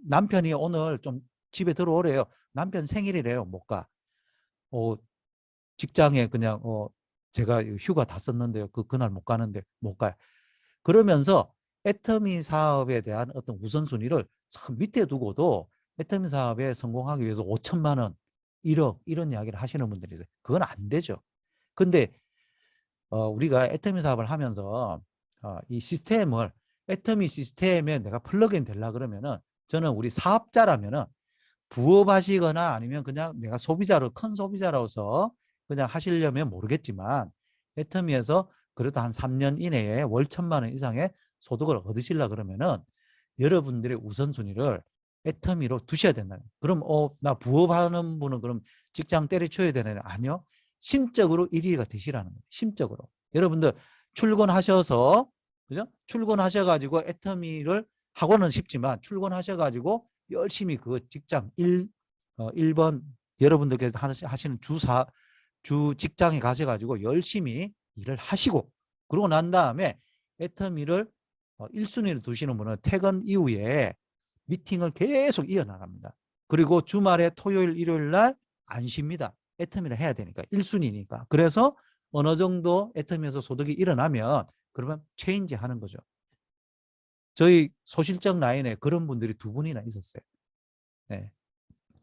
Speaker 4: 남편이 오늘 좀 집에 들어오래요. 남편 생일이래요. 못 가. 직장에 그냥 제가 휴가 다 썼는데요. 그날 못 가는데 못 가요. 그러면서 애터미 사업에 대한 어떤 우선순위를 참 밑에 두고도 애터미 사업에 성공하기 위해서 5천만 원, 1억 이런 이야기를 하시는 분들이 있어요. 그건 안 되죠. 근데 우리가 애터미 사업을 하면서 이 시스템을 애터미 시스템에 내가 플러그인 되려 그러면은 저는 우리 사업자라면은 부업하시거나 아니면 그냥 내가 큰 소비자로서 그냥 하시려면 모르겠지만 애터미에서 그래도 한 3년 이내에 월 1,000만 원 이상의 소득을 얻으시려 그러면은 여러분들의 우선순위를 애터미로 두셔야 된다. 그럼 나 부업하는 분은 그럼 직장 때려쳐야 되나요? 아니요. 심적으로 1위가 되시라는 거예요. 심적으로. 여러분들 출근하셔서 그죠? 출근하셔가지고 애터미를 하고는 싶지만 출근하셔가지고 열심히 그 직장 1번 여러분들께서 하시는 주 직장에 가셔가지고 열심히 일을 하시고 그러고 난 다음에 애터미를 1순위를 두시는 분은 퇴근 이후에 미팅을 계속 이어나갑니다. 그리고 주말에 토요일, 일요일 날 안 쉽니다. 애터미를 해야 되니까 1순위니까. 그래서 어느 정도 애터미에서 소득이 일어나면 그러면 체인지 하는 거죠. 저희 소실적 라인에 그런 분들이 2분이나 있었어요. 네.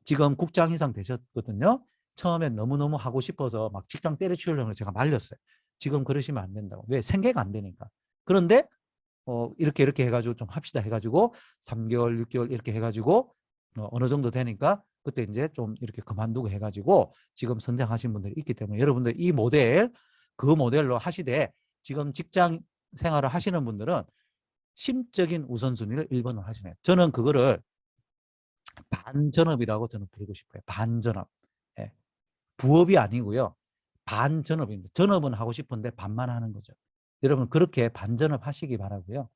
Speaker 4: 지금 국장 이상 되셨거든요. 처음엔 너무너무 하고 싶어서 막 직장 때려치우려고 제가 말렸어요. 지금 그러시면 안 된다고. 왜? 생계가 안 되니까. 그런데 이렇게 해가지고 좀 합시다 해가지고 3개월, 6개월 이렇게 해가지고 어느 정도 되니까 그때 이제 좀 이렇게 그만두고 해가지고 지금 성장하신 분들이 있기 때문에 여러분들 이 모델, 그 모델로 하시되 지금 직장 생활을 하시는 분들은 심적인 우선순위를 1번으로 하시네요. 저는 그거를 반전업이라고 저는 부르고 싶어요. 반전업. 예. 부업이 아니고요. 반전업입니다. 전업은 하고 싶은데 반만 하는 거죠. 여러분 그렇게 반전업 하시기 바라고요.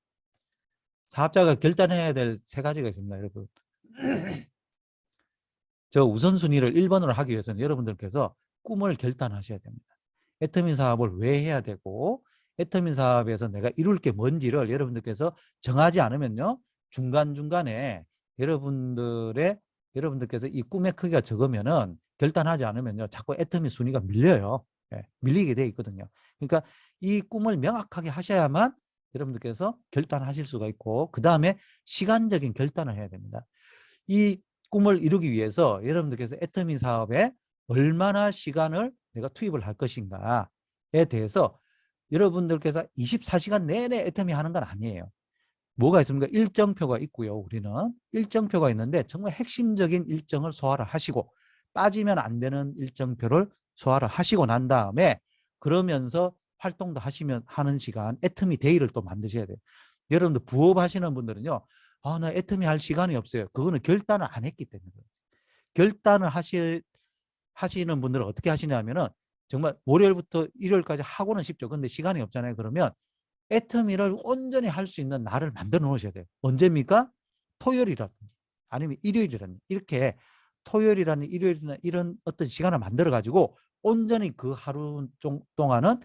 Speaker 4: 사업자가 결단해야 될 3가지가 있습니다. 여러분. 저 우선순위를 1번으로 하기 위해서는 여러분들께서 꿈을 결단하셔야 됩니다. 애터미 사업을 왜 해야 되고 애터미 사업에서 내가 이룰 게 뭔지를 여러분들께서 정하지 않으면요. 중간중간에 여러분들께서 이 꿈의 크기가 적으면은 결단하지 않으면요. 자꾸 애터미 순위가 밀려요. 예, 밀리게 돼 있거든요. 그러니까 이 꿈을 명확하게 하셔야만 여러분들께서 결단하실 수가 있고 그 다음에 시간적인 결단을 해야 됩니다. 이 꿈을 이루기 위해서 여러분들께서 애터미 사업에 얼마나 시간을 내가 투입을 할 것인가에 대해서 여러분들께서 24시간 내내 애터미 하는 건 아니에요. 뭐가 있습니까? 일정표가 있고요. 우리는 일정표가 있는데 정말 핵심적인 일정을 소화를 하시고 빠지면 안 되는 일정표를 소화를 하시고 난 다음에 그러면서 활동도 하는 시간 애터미 데이를 또 만드셔야 돼요. 여러분들 부업 하시는 분들은요. 나 애터미 할 시간이 없어요. 그거는 결단을 안 했기 때문에. 결단을 하시는 분들은 어떻게 하시냐면은 정말 월요일부터 일요일까지 하고는 싶죠. 근데 시간이 없잖아요. 그러면 애터미를 온전히 할 수 있는 날을 만들어 놓으셔야 돼요. 언제입니까? 토요일이라든지 아니면 일요일이라든지 이렇게 토요일이라는 일요일이나 이런 어떤 시간을 만들어 가지고 온전히 그 하루 동안은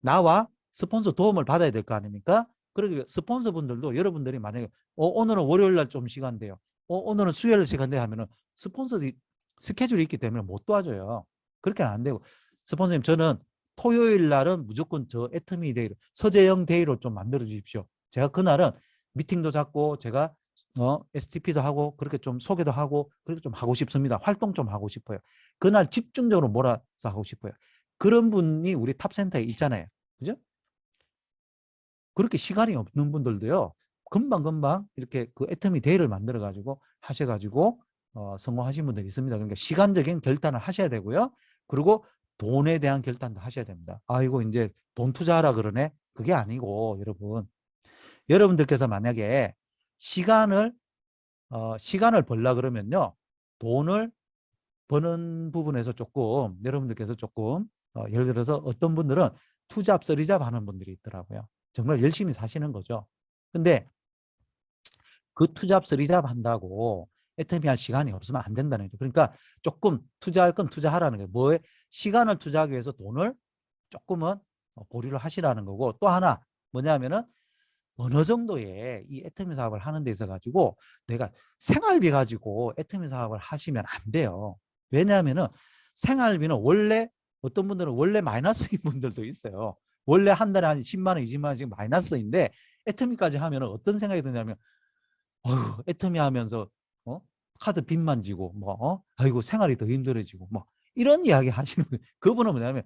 Speaker 4: 나와 스폰서 도움을 받아야 될 거 아닙니까? 그러기 위해 스폰서분들도 여러분들이 만약에 오늘은 월요일 날 좀 시간 돼요. 오늘은 수요일 시간 돼 하면은 스폰서들이 스케줄이 있기 때문에 못 도와줘요. 그렇게는 안 되고 스폰서님 저는 토요일 날은 무조건 저 애터미 데이로 서재영 데이로 좀 만들어 주십시오. 제가 그날은 미팅도 잡고 제가 STP도 하고 그렇게 좀 소개도 하고 그렇게 좀 하고 싶습니다. 활동 좀 하고 싶어요. 그날 집중적으로 몰아서 하고 싶어요. 그런 분이 우리 탑센터에 있잖아요. 그죠? 그렇게 시간이 없는 분들도요. 금방금방 이렇게 그 애터미 데이를 만들어 가지고 하셔가지고 성공하신 분들이 있습니다. 그러니까 시간적인 결단을 하셔야 되고요. 그리고 돈에 대한 결단도 하셔야 됩니다. 아이고 이제 돈 투자하라 그러네. 그게 아니고 여러분들께서 만약에 시간을 벌라 그러면요. 돈을 버는 부분에서 조금 여러분들께서 조금 예를 들어서 어떤 분들은 투잡, 쓰리잡 하는 분들이 있더라고요. 정말 열심히 사시는 거죠. 근데 그 투잡, 쓰리잡 한다고 애터미 할 시간이 없으면 안 된다는 거죠. 그러니까 조금 투자할 건 투자하라는 거예요. 뭐에 시간을 투자하기 위해서 돈을 조금은 보류를 하시라는 거고 또 하나 뭐냐면은 어느 정도의 이 애터미 사업을 하는 데 있어 가지고 내가 생활비 가지고 애터미 사업을 하시면 안 돼요. 왜냐하면은 생활비는 원래 어떤 분들은 원래 마이너스인 분들도 있어요. 원래 한 달에 한 10만 원, 20만 원씩 마이너스인데 애터미까지 하면 어떤 생각이 드냐면 애터미 하면서 카드 빚만 지고 아이고 생활이 더 힘들어지고 뭐 이런 이야기 하시는 거예요. 그분은 뭐냐면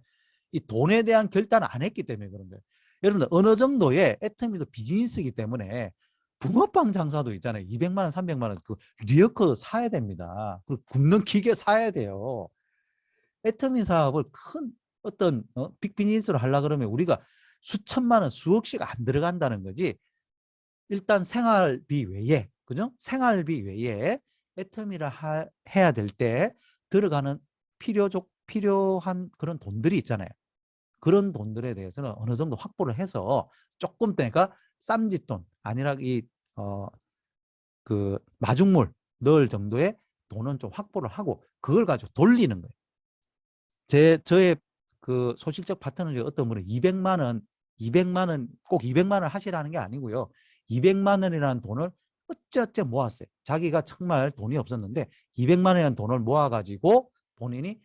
Speaker 4: 이 돈에 대한 결단을 안 했기 때문에 그런 거예요. 여러분들 어느 정도의 애터미도 비즈니스이기 때문에 붕어빵 장사도 있잖아요. 200만 원, 300만 원 그 리어커 사야 됩니다. 그 굽는 기계 사야 돼요. 애터미 사업을 큰 어떤 빅 비즈니스로 하려고 그러면 우리가 수천만 원, 수억씩 안 들어간다는 거지. 일단 생활비 외에, 그죠? 생활비 외에 애터미를 해야 될 때 들어가는 필요한 그런 돈들이 있잖아요. 그런 돈들에 대해서는 어느 정도 확보를 해서 조금 내가 쌈짓돈 아니라 그 마중물 넣을 정도의 돈은 좀 확보를 하고 그걸 가지고 돌리는 거예요. 저의 그 소실적 파트너 중에 어떤 분은 200만 원 꼭 200만 원 하시라는 게 아니고요. 200만 원이라는 돈을 어쩌어쩌 모았어요. 자기가 정말 돈이 없었는데 200만 원이라는 돈을 모아가지고 본인이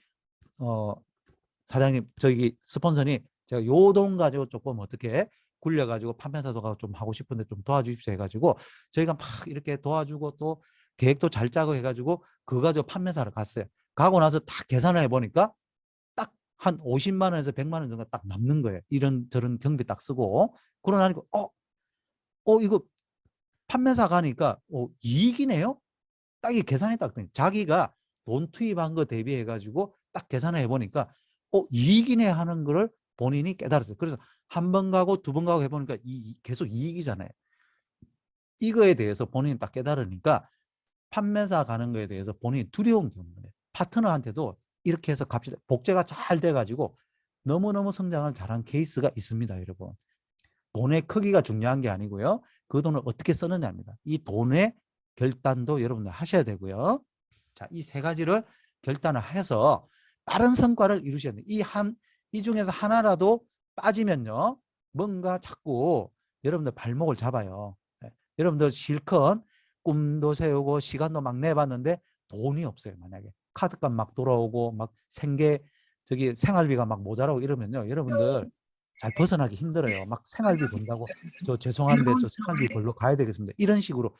Speaker 4: 사장님 저기 스폰서님 제가 요 돈 가지고 조금 어떻게 굴려가지고 판매사도가 좀 하고 싶은데 좀 도와주십시오 해가지고 저희가 막 이렇게 도와주고 또 계획도 잘 짜고 해가지고 그거 가지고 판매사를 갔어요. 가고 나서 딱 계산을 해보니까 딱 한 50만 원에서 100만 원 정도 딱 남는 거예요. 이런 저런 경비 딱 쓰고 그러고 나니까 이거 판매사 가니까 이익이네요. 딱 이 계산이 딱 되니 자기가 돈 투입한 거 대비해 가지고 딱 계산을 해보니까 이익이네 하는 거를 본인이 깨달았어요. 그래서 한 번 가고 두 번 가고 해보니까 계속 이익이잖아요. 이거에 대해서 본인이 딱 깨달으니까 판매사 가는 거에 대해서 본인이 두려운 게 없는 거예요. 파트너한테도 이렇게 해서 갑시다. 복제가 잘 돼가지고 너무너무 성장을 잘한 케이스가 있습니다, 여러분. 돈의 크기가 중요한 게 아니고요. 그 돈을 어떻게 쓰느냐입니다. 이 돈의 결단도 여러분들 하셔야 되고요. 자, 이 세 가지를 결단을 해서 빠른 성과를 이루셔야 돼요. 이 중에서 하나라도 빠지면요. 뭔가 자꾸 여러분들 발목을 잡아요. 여러분들 실컷 꿈도 세우고 시간도 막 내봤는데 돈이 없어요. 만약에 카드값 막 돌아오고 막 생활비가 막 모자라고 이러면요. 여러분들 잘 벗어나기 힘들어요. 막 생활비 번다고 저 죄송한데 저 생활비 벌러 가야 되겠습니다. 이런 식으로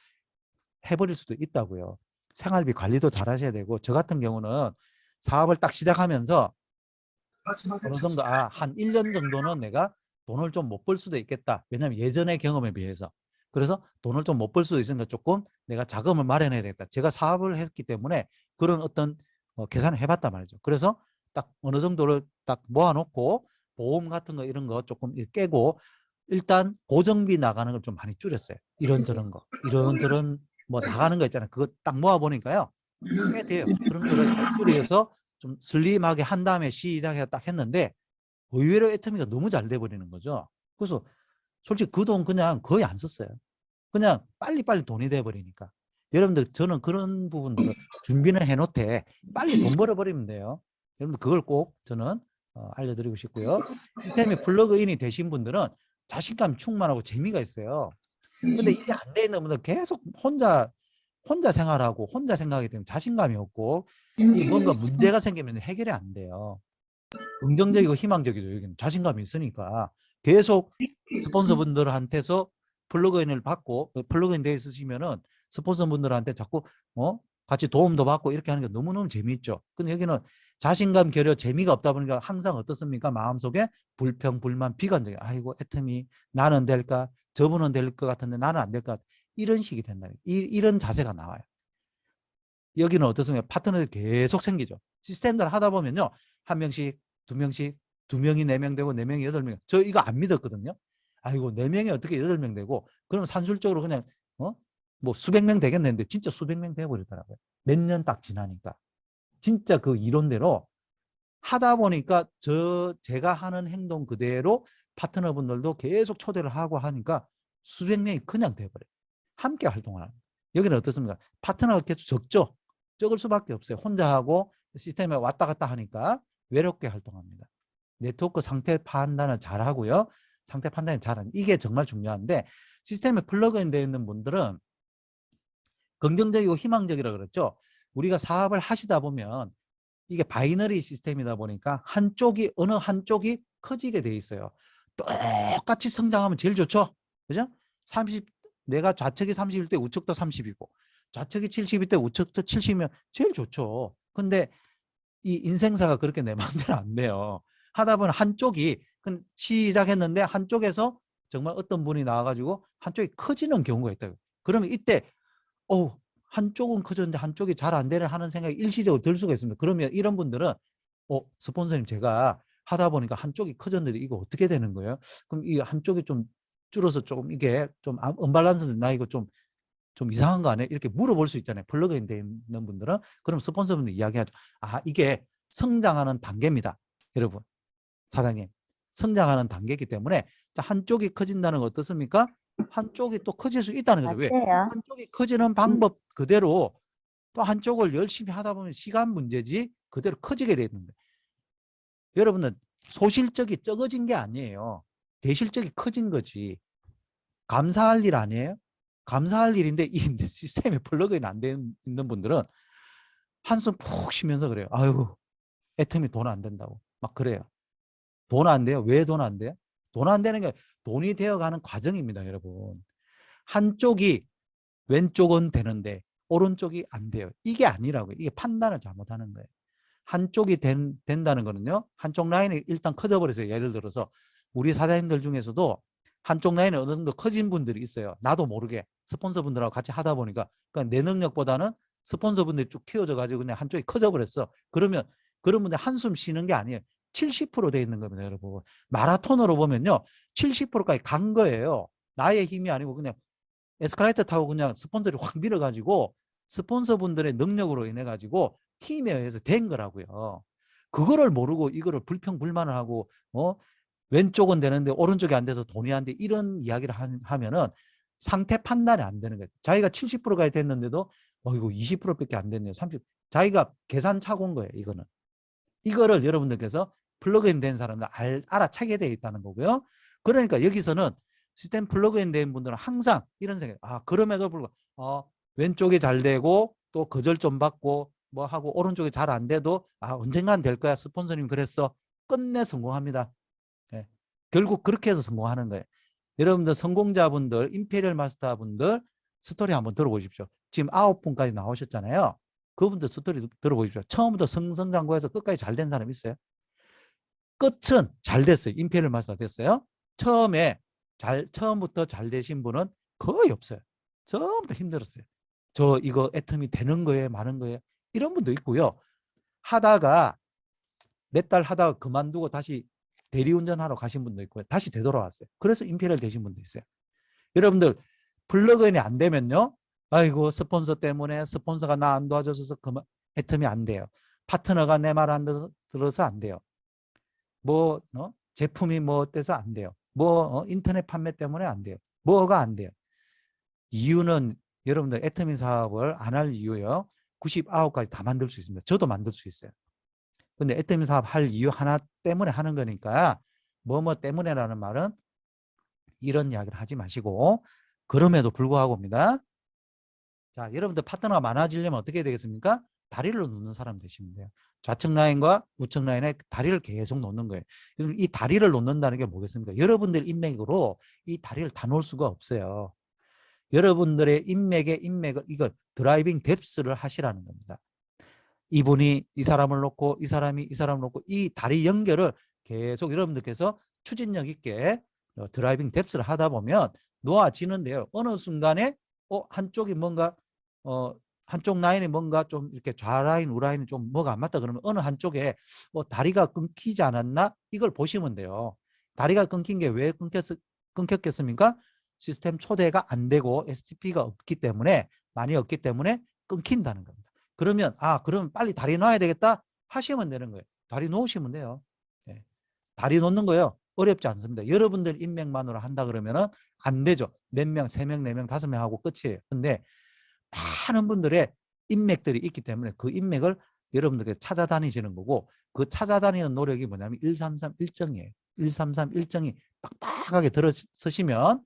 Speaker 4: 해버릴 수도 있다고요. 생활비 관리도 잘 하셔야 되고 저 같은 경우는 사업을 딱 시작하면서 어느 정도 한 1년 정도는 내가 돈을 좀 못 벌 수도 있겠다. 왜냐하면 예전의 경험에 비해서. 그래서 돈을 좀 못 벌 수도 있으니까 조금 내가 자금을 마련해야 되겠다. 제가 사업을 했기 때문에 그런 어떤 계산을 해봤단 말이죠. 그래서 딱 어느 정도를 딱 모아놓고 보험 같은 거 이런 거 조금 깨고 일단 고정비 나가는 걸 좀 많이 줄였어요. 이런저런 거. 이런저런 뭐 나가는 거 있잖아요. 그거 딱 모아보니까요. 꽤 돼요. 그런 거를 딱 줄여서 좀 슬림하게 한 다음에 시작해서 딱 했는데 의외로 애터미가 너무 잘 돼버리는 거죠. 그래서 솔직히 그 돈 그냥 거의 안 썼어요. 그냥 빨리빨리 돈이 돼버리니까. 여러분들 저는 그런 부분들을 준비는 해놓되 빨리 돈 벌어버리면 돼요. 여러분들 그걸 꼭 저는 알려드리고 싶고요. 시스템에 플러그인이 되신 분들은 자신감이 충만하고 재미가 있어요. 근데 이게 안 돼 있는 분들 계속 혼자 생활하고 혼자 생각하기 때문에 자신감이 없고 이 뭔가 문제가 생기면 해결이 안 돼요. 긍정적이고 희망적이죠. 여기는 자신감이 있으니까 계속 스폰서분들한테서 플러그인을 받고 플러그인 되어 있으시면은 스폰서분들한테 자꾸 같이 도움도 받고 이렇게 하는 게 너무너무 재미있죠. 근데 여기는 자신감 결여 재미가 없다 보니까 항상 어떻습니까? 마음속에 불평, 불만, 비관적이 아이고 애터미 나는 될까? 저분은 될 것 같은데 나는 안 될 것 같아. 이런 식이 된다. 이런 자세가 나와요. 여기는 어떻습니까? 파트너들이 계속 생기죠. 시스템들 하다 보면요. 한 명씩, 두 명씩, 두 명이 4명 되고 4명이 8명. 저 이거 안 믿었거든요. 아이고 4명이 어떻게 8명 되고 그러면 산술적으로 그냥 뭐 수백 명 되겠는데 진짜 수백 명 돼버리더라고요. 몇 년 딱 지나니까. 진짜 그 이론대로 하다 보니까 제가 하는 행동 그대로 파트너분들도 계속 초대를 하고 하니까 수백 명이 그냥 돼버려요. 함께 활동을 하는. 여기는 어떻습니까? 파트너가 계속 적죠. 적을 수밖에 없어요. 혼자 하고 시스템에 왔다 갔다 하니까 외롭게 활동합니다. 네트워크 상태 판단을 잘 하고요. 상태 판단이 잘하는 이게 정말 중요한데 시스템에 플러그인 되어 있는 분들은 긍정적이고 희망적이라 그랬죠. 우리가 사업을 하시다 보면 이게 바이너리 시스템이다 보니까 어느 한쪽이 커지게 돼 있어요. 똑같이 성장하면 제일 좋죠. 그죠? 내가 좌측이 31대 우측도 30이고 좌측이 70대 우측도 70이면 제일 좋죠. 근데 이 인생사가 그렇게 내 마음대로 안 돼요. 하다 보면 한쪽이 시작했는데 한쪽에서 정말 어떤 분이 나와가지고 한쪽이 커지는 경우가 있다고. 그러면 이때 한쪽은 커졌는데 한쪽이 잘 안 되는 하는 생각이 일시적으로 들 수가 있습니다. 그러면 이런 분들은 스폰서님 제가 하다 보니까 한쪽이 커졌는데 이거 어떻게 되는 거예요? 그럼 이 한쪽이 좀 줄어서 좀 이게 좀 언밸런스 나 이거 좀 이상한 거 아니에요? 이렇게 물어볼 수 있잖아요. 플러그인 돼 있는 분들은. 그럼 스폰서분들 이야기하죠. 아, 이게 성장하는 단계입니다. 여러분, 사장님. 성장하는 단계이기 때문에 자, 한쪽이 커진다는 건 어떻습니까? 한쪽이 또 커질 수 있다는 거죠. 왜?
Speaker 2: 맞아요.
Speaker 4: 한쪽이 커지는 방법 그대로 또 한쪽을 열심히 하다 보면 시간 문제지 그대로 커지게 돼 있는 거예요. 여러분은 소실적이 적어진 게 아니에요. 대실적이 커진 거지. 감사할 일 아니에요? 감사할 일인데 이 시스템에 플러그인 안 돼 있는 분들은 한숨 푹 쉬면서 그래요. 아유, 애터미 돈 안 된다고. 막 그래요. 돈 안 돼요? 왜 돈 안 돼요? 돈 안 되는 게 돈이 되어가는 과정입니다, 여러분. 한쪽이 왼쪽은 되는데 오른쪽이 안 돼요. 이게 아니라고요. 이게 판단을 잘못하는 거예요. 한쪽이 된다는 거는요. 한쪽 라인이 일단 커져버려서 예를 들어서 우리 사장님들 중에서도 한쪽 라인이 어느 정도 커진 분들이 있어요. 나도 모르게 스폰서분들하고 같이 하다 보니까 그러니까 내 능력보다는 스폰서분들이 쭉 키워져 가지고 그냥 한쪽이 커져버렸어. 그러면 그런 분들 한숨 쉬는 게 아니에요. 70% 돼 있는 겁니다, 여러분. 마라톤으로 보면요. 70%까지 간 거예요. 나의 힘이 아니고 그냥 에스컬레이터 타고 그냥 스폰서를 확 밀어가지고 스폰서분들의 능력으로 인해 가지고 팀에 의해서 된 거라고요. 그거를 모르고 이거를 불평불만을 하고 왼쪽은 되는데 오른쪽이 안 돼서 돈이 안 돼 이런 이야기를 하면은 상태 판단이 안 되는 거예요. 자기가 70%까지 됐는데도 이거 20%밖에 안 됐네요. 30. 자기가 계산 착오인 거예요. 이거는. 이거를 여러분들께서 플러그인 된 사람들 알아차게 되어 있다는 거고요. 그러니까 여기서는 시스템 플러그인 된 분들은 항상 이런 생각, 그럼에도 불구하고 왼쪽이 잘 되고 또 거절 좀 받고 뭐 하고 오른쪽이 잘 안 돼도 언젠간 될 거야. 스폰서님 그랬어. 끝내 성공합니다. 네. 결국 그렇게 해서 성공하는 거예요. 여러분들 성공자분들, 임페리얼 마스터 분들 스토리 한번 들어보십시오. 지금 9분까지 나오셨잖아요. 그분들 스토리 들어보십시오. 처음부터 승승장구해서 끝까지 잘 된 사람 있어요? 끝은 잘 됐어요. 임페리얼 마스터 됐어요. 처음부터 잘 되신 분은 거의 없어요. 처음부터 힘들었어요. 저 이거 애터미 되는 거예요? 마는 거예요? 이런 분도 있고요. 하다가 몇 달 하다가 그만두고 다시 대리운전하러 가신 분도 있고요. 다시 되돌아왔어요. 그래서 임페리얼 되신 분도 있어요. 여러분들 플러그인이 안 되면요. 아이고 스폰서 때문에 스폰서가 나 안 도와줘서 그만 애터미 안 돼요. 파트너가 내 말 안 들어서 안 돼요. 제품이 뭐 어때서 안 돼요. 인터넷 판매 때문에 안 돼요. 뭐가 안 돼요. 이유는 여러분들 애터미 사업을 안 할 이유요. 99가지 다 만들 수 있습니다. 저도 만들 수 있어요. 근데 애터미 사업 할 이유 하나 때문에 하는 거니까 뭐뭐 때문에라는 말은 이런 이야기를 하지 마시고 그럼에도 불구하고입니다. 자, 여러분들 파트너가 많아지려면 어떻게 되겠습니까? 다리를 놓는 사람 되시면 돼요. 좌측 라인과 우측 라인에 다리를 계속 놓는 거예요. 이 다리를 놓는다는 게 뭐겠습니까? 여러분들 인맥으로 이 다리를 다 놓을 수가 없어요. 여러분들의 인맥을 이걸 드라이빙 뎁스를 하시라는 겁니다. 이분이 이 사람을 놓고 이 사람이 이 사람을 놓고 이 다리 연결을 계속 여러분들께서 추진력 있게 드라이빙 뎁스를 하다 보면 놓아지는데요. 어느 순간에 한쪽이 뭔가 한쪽 라인이 뭔가 좀 이렇게 좌라인 우라인이 좀 뭐가 안 맞다 그러면 어느 한쪽에 다리가 끊기지 않았나 이걸 보시면 돼요. 다리가 끊긴 게 왜 끊겼겠습니까? 시스템 초대가 안 되고 STP가 없기 때문에 많이 없기 때문에 끊긴다는 겁니다. 그러면 그러면 빨리 다리 놔야 되겠다 하시면 되는 거예요. 다리 놓으시면 돼요. 네. 다리 놓는 거예요. 어렵지 않습니다. 여러분들 인맥만으로 한다 그러면은 안 되죠. 몇 명, 3명, 4명, 5명 하고 끝이에요. 근데 많은 분들의 인맥들이 있기 때문에 그 인맥을 여러분들께 찾아다니시는 거고 그 찾아다니는 노력이 뭐냐면 133 일정이에요. 133 일정이 빡빡하게 들어서시면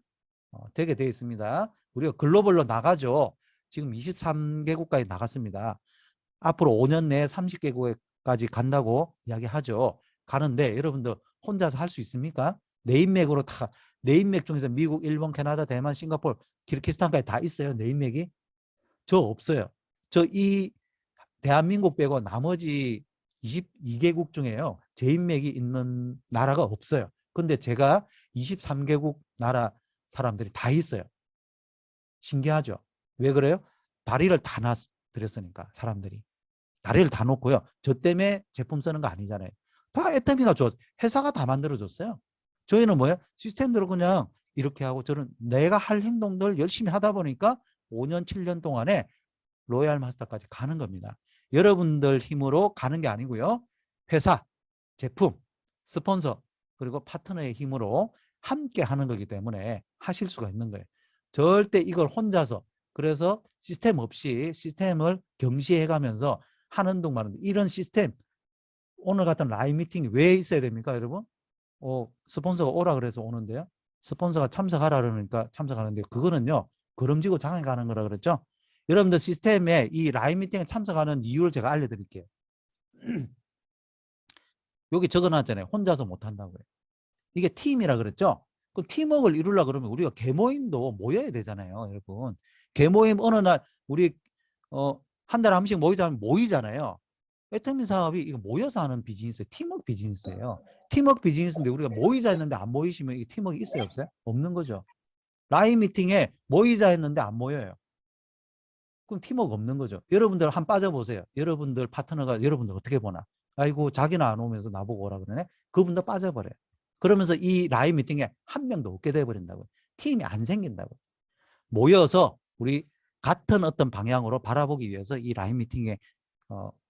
Speaker 4: 되게 되어 있습니다. 우리가 글로벌로 나가죠. 지금 23개국까지 나갔습니다. 앞으로 5년 내에 30개국까지 간다고 이야기하죠. 가는데 여러분들 혼자서 할 수 있습니까? 내 인맥으로 내 인맥 중에서 미국, 일본, 캐나다, 대만, 싱가포르, 키르기스탄까지 다 있어요. 내 인맥이. 저 없어요. 저 이 대한민국 빼고 나머지 22개국 중에요. 제 인맥이 있는 나라가 없어요. 근데 제가 23개국 나라 사람들이 다 있어요. 신기하죠? 왜 그래요? 다리를 다 놔드렸으니까 사람들이. 다리를 다 놓고요. 저 때문에 제품 쓰는 거 아니잖아요. 다 애터미가 회사가 다 만들어줬어요. 저희는 뭐예요? 시스템대로 그냥 이렇게 하고 저는 내가 할 행동들 열심히 하다 보니까 5년, 7년 동안에 로얄 마스터까지 가는 겁니다. 여러분들 힘으로 가는 게 아니고요. 회사, 제품, 스폰서, 그리고 파트너의 힘으로 함께 하는 거기 때문에 하실 수가 있는 거예요. 절대 이걸 혼자서, 그래서 시스템 없이 시스템을 경시해 가면서 하는 동안 이런 시스템, 오늘 같은 라이브 미팅이 왜 있어야 됩니까, 여러분? 스폰서가 오라 그래서 오는데요. 스폰서가 참석하라 그러니까 참석하는데, 그거는요, 걸음지고 장에 가는 거라 그랬죠. 여러분들 시스템에 이 라이브 미팅에 참석하는 이유를 제가 알려드릴게요. 여기 적어놨잖아요. 혼자서 못한다고요. 이게 팀이라 그랬죠. 그럼 팀워크를 이루려고 그러면 우리가 개모임도 모여야 되잖아요, 여러분. 개모임 어느 날 우리 한 달에 한 번씩 모이자면 모이잖아요. 애터미 사업이 이거 모여서 하는 비즈니스예요. 팀워크 비즈니스예요. 팀워크 비즈니스인데 우리가 모이자 했는데 안 모이시면 이 팀워크 있어요, 없어요? 없는 거죠. 라이브 미팅에 모이자 했는데 안 모여요. 그럼 팀워크 없는 거죠. 여러분들 한 빠져보세요. 여러분들 파트너가 여러분들 어떻게 보나. 아이고 자기는 안 오면서 나보고 오라 그러네. 그분도 빠져버려요. 그러면서 이 라이브 미팅에 한 명도 없게 돼버린다고요. 팀이 안 생긴다고요. 모여서 우리 같은 어떤 방향으로 바라보기 위해서 이 라이브 미팅에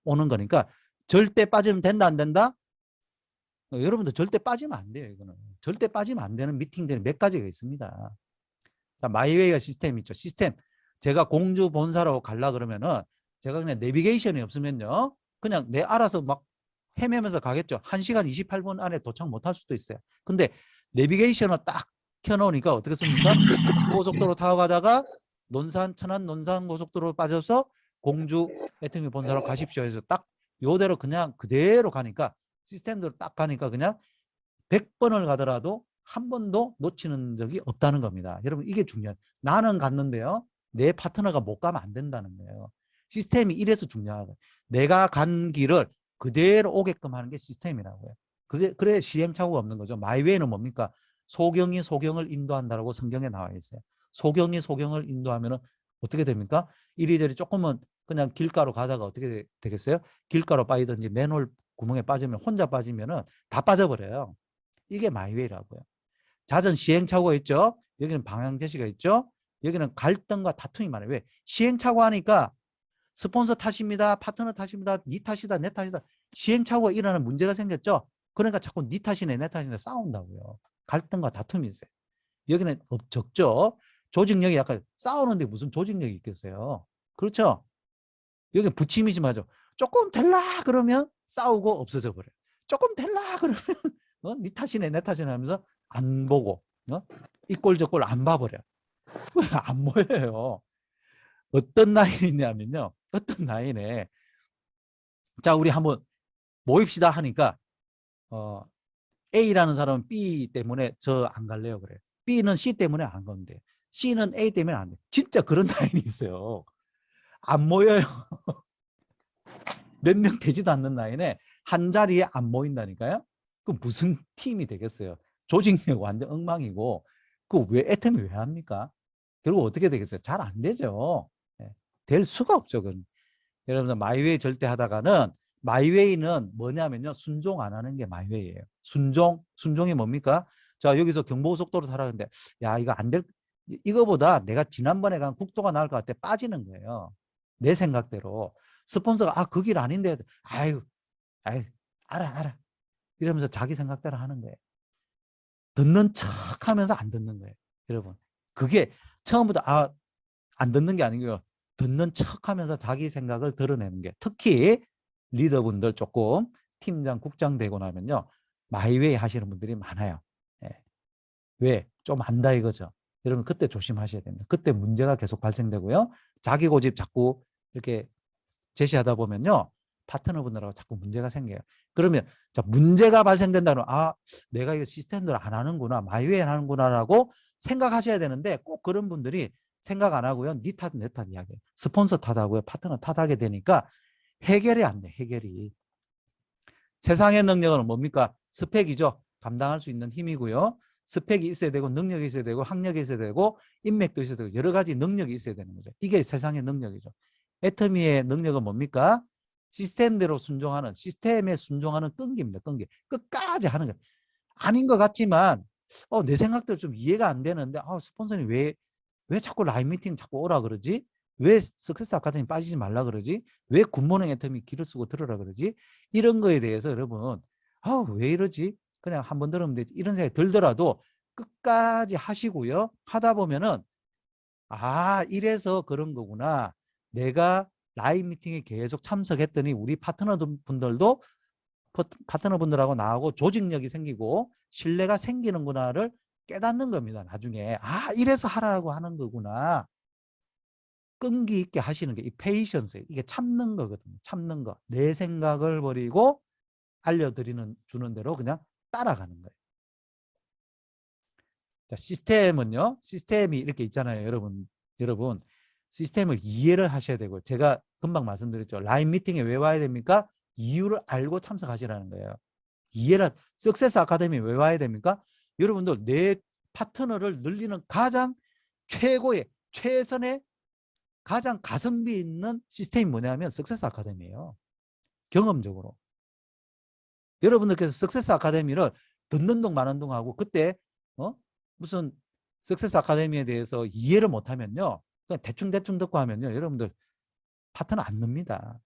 Speaker 4: 오는 거니까 절대 빠지면 된다 안 된다? 여러분들 절대 빠지면 안 돼요. 이거는 절대 빠지면 안 되는 미팅들이 몇 가지가 있습니다. 자, 마이웨이가 시스템 있죠. 시스템. 제가 공주 본사로 가려 그러면은 제가 그냥 내비게이션이 없으면요, 그냥 내 알아서 막 헤매면서 가겠죠. 1시간 28분 안에 도착 못할 수도 있어요. 근데 내비게이션을 딱 켜놓으니까 어떻게 씁니까? 고속도로 타고 가다가 논산, 천안 논산 고속도로 빠져서 공주 애터미 본사로 가십시오 해서 딱 요대로 그냥 그대로 가니까, 시스템대로 딱 가니까 그냥 100번을 가더라도 한 번도 놓치는 적이 없다는 겁니다. 여러분, 이게 중요해요. 나는 갔는데요, 내 파트너가 못 가면 안 된다는 거예요. 시스템이 이래서 중요하다. 내가 간 길을 그대로 오게끔 하는 게 시스템이라고요. 그래 시행착오가 없는 거죠. 마이웨이는 뭡니까? 소경이 소경을 인도한다라고 성경에 나와 있어요. 소경이 소경을 인도하면은 어떻게 됩니까? 이리저리 조금은 그냥 길가로 가다가 어떻게 되겠어요? 길가로 빠지든지 맨홀 구멍에 빠지면, 혼자 빠지면은 다 빠져버려요. 이게 마이웨이라고요. 잦은 시행착오가 있죠. 여기는 방향 제시가 있죠. 여기는 갈등과 다툼이 많아요. 왜? 시행착오 하니까 스폰서 탓입니다. 파트너 탓입니다. 니 탓이다. 내 탓이다. 시행착오가 일어나는 문제가 생겼죠. 그러니까 자꾸 니 탓이네 내 탓이네 싸운다고요. 갈등과 다툼이 있어요. 여기는 적죠. 조직력이 약간, 싸우는데 무슨 조직력이 있겠어요. 그렇죠. 여기는 부침이지마죠. 조금 될라 그러면 싸우고 없어져 버려요. 조금 될라 그러면 니 탓이네 내 탓이네 하면서 안 보고 이 꼴 저 꼴 안 봐버려. 안 모여요. 어떤 라인이냐면요, 어떤 라인에, 자 우리 한번 모입시다 하니까 A라는 사람은 B 때문에 저 안 갈래요 그래요. B는 C 때문에 안 가는데 C는 A 때문에 안 돼. 진짜 그런 라인이 있어요. 안 모여요. 몇 명 되지도 않는 라인에 한 자리에 안 모인다니까요. 그 무슨 팀이 되겠어요. 조직력 완전 엉망이고, 그 왜 애터미 왜 합니까? 결국 어떻게 되겠어요? 잘 안 되죠. 될 수가 없죠. 그건. 여러분들 마이웨이 절대 하다가는, 마이웨이는 뭐냐면요, 순종 안 하는 게 마이웨이예요. 순종이 뭡니까? 자 여기서 경부고속도로 타라는데, 야 이거 안 될, 이거보다 내가 지난번에 간 국도가 나을 것 같아 빠지는 거예요. 내 생각대로. 스폰서가 그 길 아닌데, 아유 알아 이러면서 자기 생각대로 하는 거예요. 듣는 척 하면서 안 듣는 거예요. 여러분, 그게 처음부터 안 듣는 게 아니고요, 듣는 척 하면서 자기 생각을 드러내는 게, 특히 리더분들 조금 팀장 국장 되고 나면요, 마이웨이 하시는 분들이 많아요. 왜? 좀 안다 이거죠. 여러분 그때 조심하셔야 됩니다. 그때 문제가 계속 발생되고요, 자기 고집 자꾸 이렇게 제시하다 보면요, 파트너분들하고 자꾸 문제가 생겨요. 그러면 자 문제가 발생된다면, 내가 이거 시스템대로 안 하는구나, 마이웨이 하는구나라고 생각하셔야 되는데, 꼭 그런 분들이 생각 안 하고요, 니 탓, 내 탓 이야기해요. 스폰서 탓하고요, 파트너 탓하게 되니까 해결이 안 돼, 해결이. 세상의 능력은 뭡니까? 스펙이죠. 감당할 수 있는 힘이고요. 스펙이 있어야 되고, 능력이 있어야 되고, 학력이 있어야 되고, 인맥도 있어야 되고, 여러 가지 능력이 있어야 되는 거죠. 이게 세상의 능력이죠. 애터미의 능력은 뭡니까? 시스템대로 순종하는, 시스템에 순종하는 끈기입니다. 끈기. 끝까지 하는 거예요. 아닌 것 같지만 내 생각대로 좀 이해가 안 되는데 스폰서님 왜 자꾸 라인 미팅 자꾸 오라 그러지? 왜 석세스 아카데미 빠지지 말라 그러지? 왜 굿모닝 애터미 길을 쓰고 들으라 그러지? 이런 거에 대해서 여러분 왜 이러지? 그냥 한번 들으면 되지. 이런 생각이 들더라도 끝까지 하시고요. 하다 보면은 이래서 그런 거구나. 내가 라인 미팅에 계속 참석했더니 우리 파트너분들도 파트너분들하고 나하고 조직력이 생기고 신뢰가 생기는구나를 깨닫는 겁니다. 나중에 이래서 하라고 하는 거구나. 끈기 있게 하시는 게 이 페이션스, 이게 참는 거거든요. 참는 거. 내 생각을 버리고 주는 대로 그냥 따라가는 거예요. 자, 시스템이 이렇게 있잖아요. 여러분 시스템을 이해를 하셔야 되고, 제가 금방 말씀드렸죠. 라인 미팅에 왜 와야 됩니까? 이유를 알고 참석하시라는 거예요. 석세스 아카데미 왜 와야 됩니까? 여러분들 내 파트너를 늘리는 가장 최선의 가장 가성비 있는 시스템이 뭐냐면 석세스 아카데미예요. 경험적으로. 여러분들께서 석세스 아카데미를 듣는 동 마는 동 하고 그때 무슨 석세스 아카데미에 대해서 이해를 못하면요. 그냥 대충 듣고 하면요. 여러분들 파트너 안 늡니다.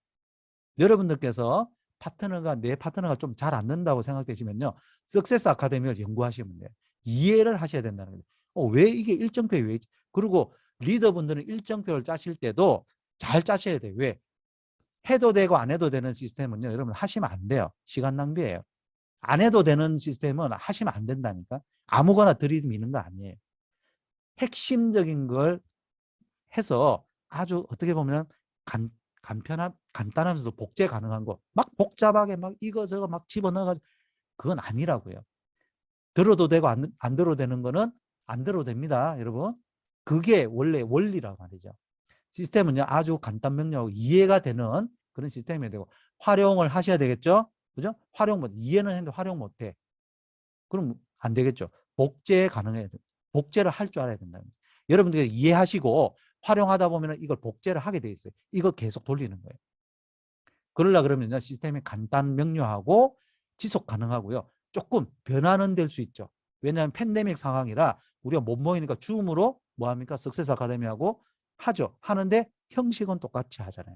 Speaker 4: 여러분들께서 내 파트너가 좀 잘 안 는다고 생각되시면요. 석세스 아카데미를 연구하시면 돼요. 이해를 하셔야 된다는 거예요. 왜 이게 일정표에 왜 있지? 그리고 리더분들은 일정표를 짜실 때도 잘 짜셔야 돼요. 왜? 해도 되고 안 해도 되는 시스템은요. 여러분 하시면 안 돼요. 시간 낭비예요. 안 해도 되는 시스템은 하시면 안 된다니까. 아무거나 들이미는 거 아니에요. 핵심적인 걸 해서 아주 어떻게 보면 간단하면서 복제 가능한 거, 막 복잡하게 막 이거저거 막 집어넣어가지고 그건 아니라고요. 들어도 되고 안 들어도 되는 거는 안 들어도 됩니다, 여러분. 그게 원래 원리라고 말이죠. 시스템은요 아주 간단 명료하고 이해가 되는 그런 시스템이 되고 활용을 하셔야 되겠죠. 그죠? 이해는 했는데 활용 못해. 그럼 안 되겠죠. 복제 가능해야 돼. 복제를 할 줄 알아야 된다. 여러분들이 이해하시고 활용하다 보면 이걸 복제를 하게 돼 있어요. 이거 계속 돌리는 거예요. 그러면요 시스템이 간단 명료하고 지속 가능하고요. 조금 변화는 될 수 있죠. 왜냐하면 팬데믹 상황이라 우리가 못 모이니까 줌으로 뭐합니까? 석세스 아카데미하고 하는데 형식은 똑같이 하잖아요.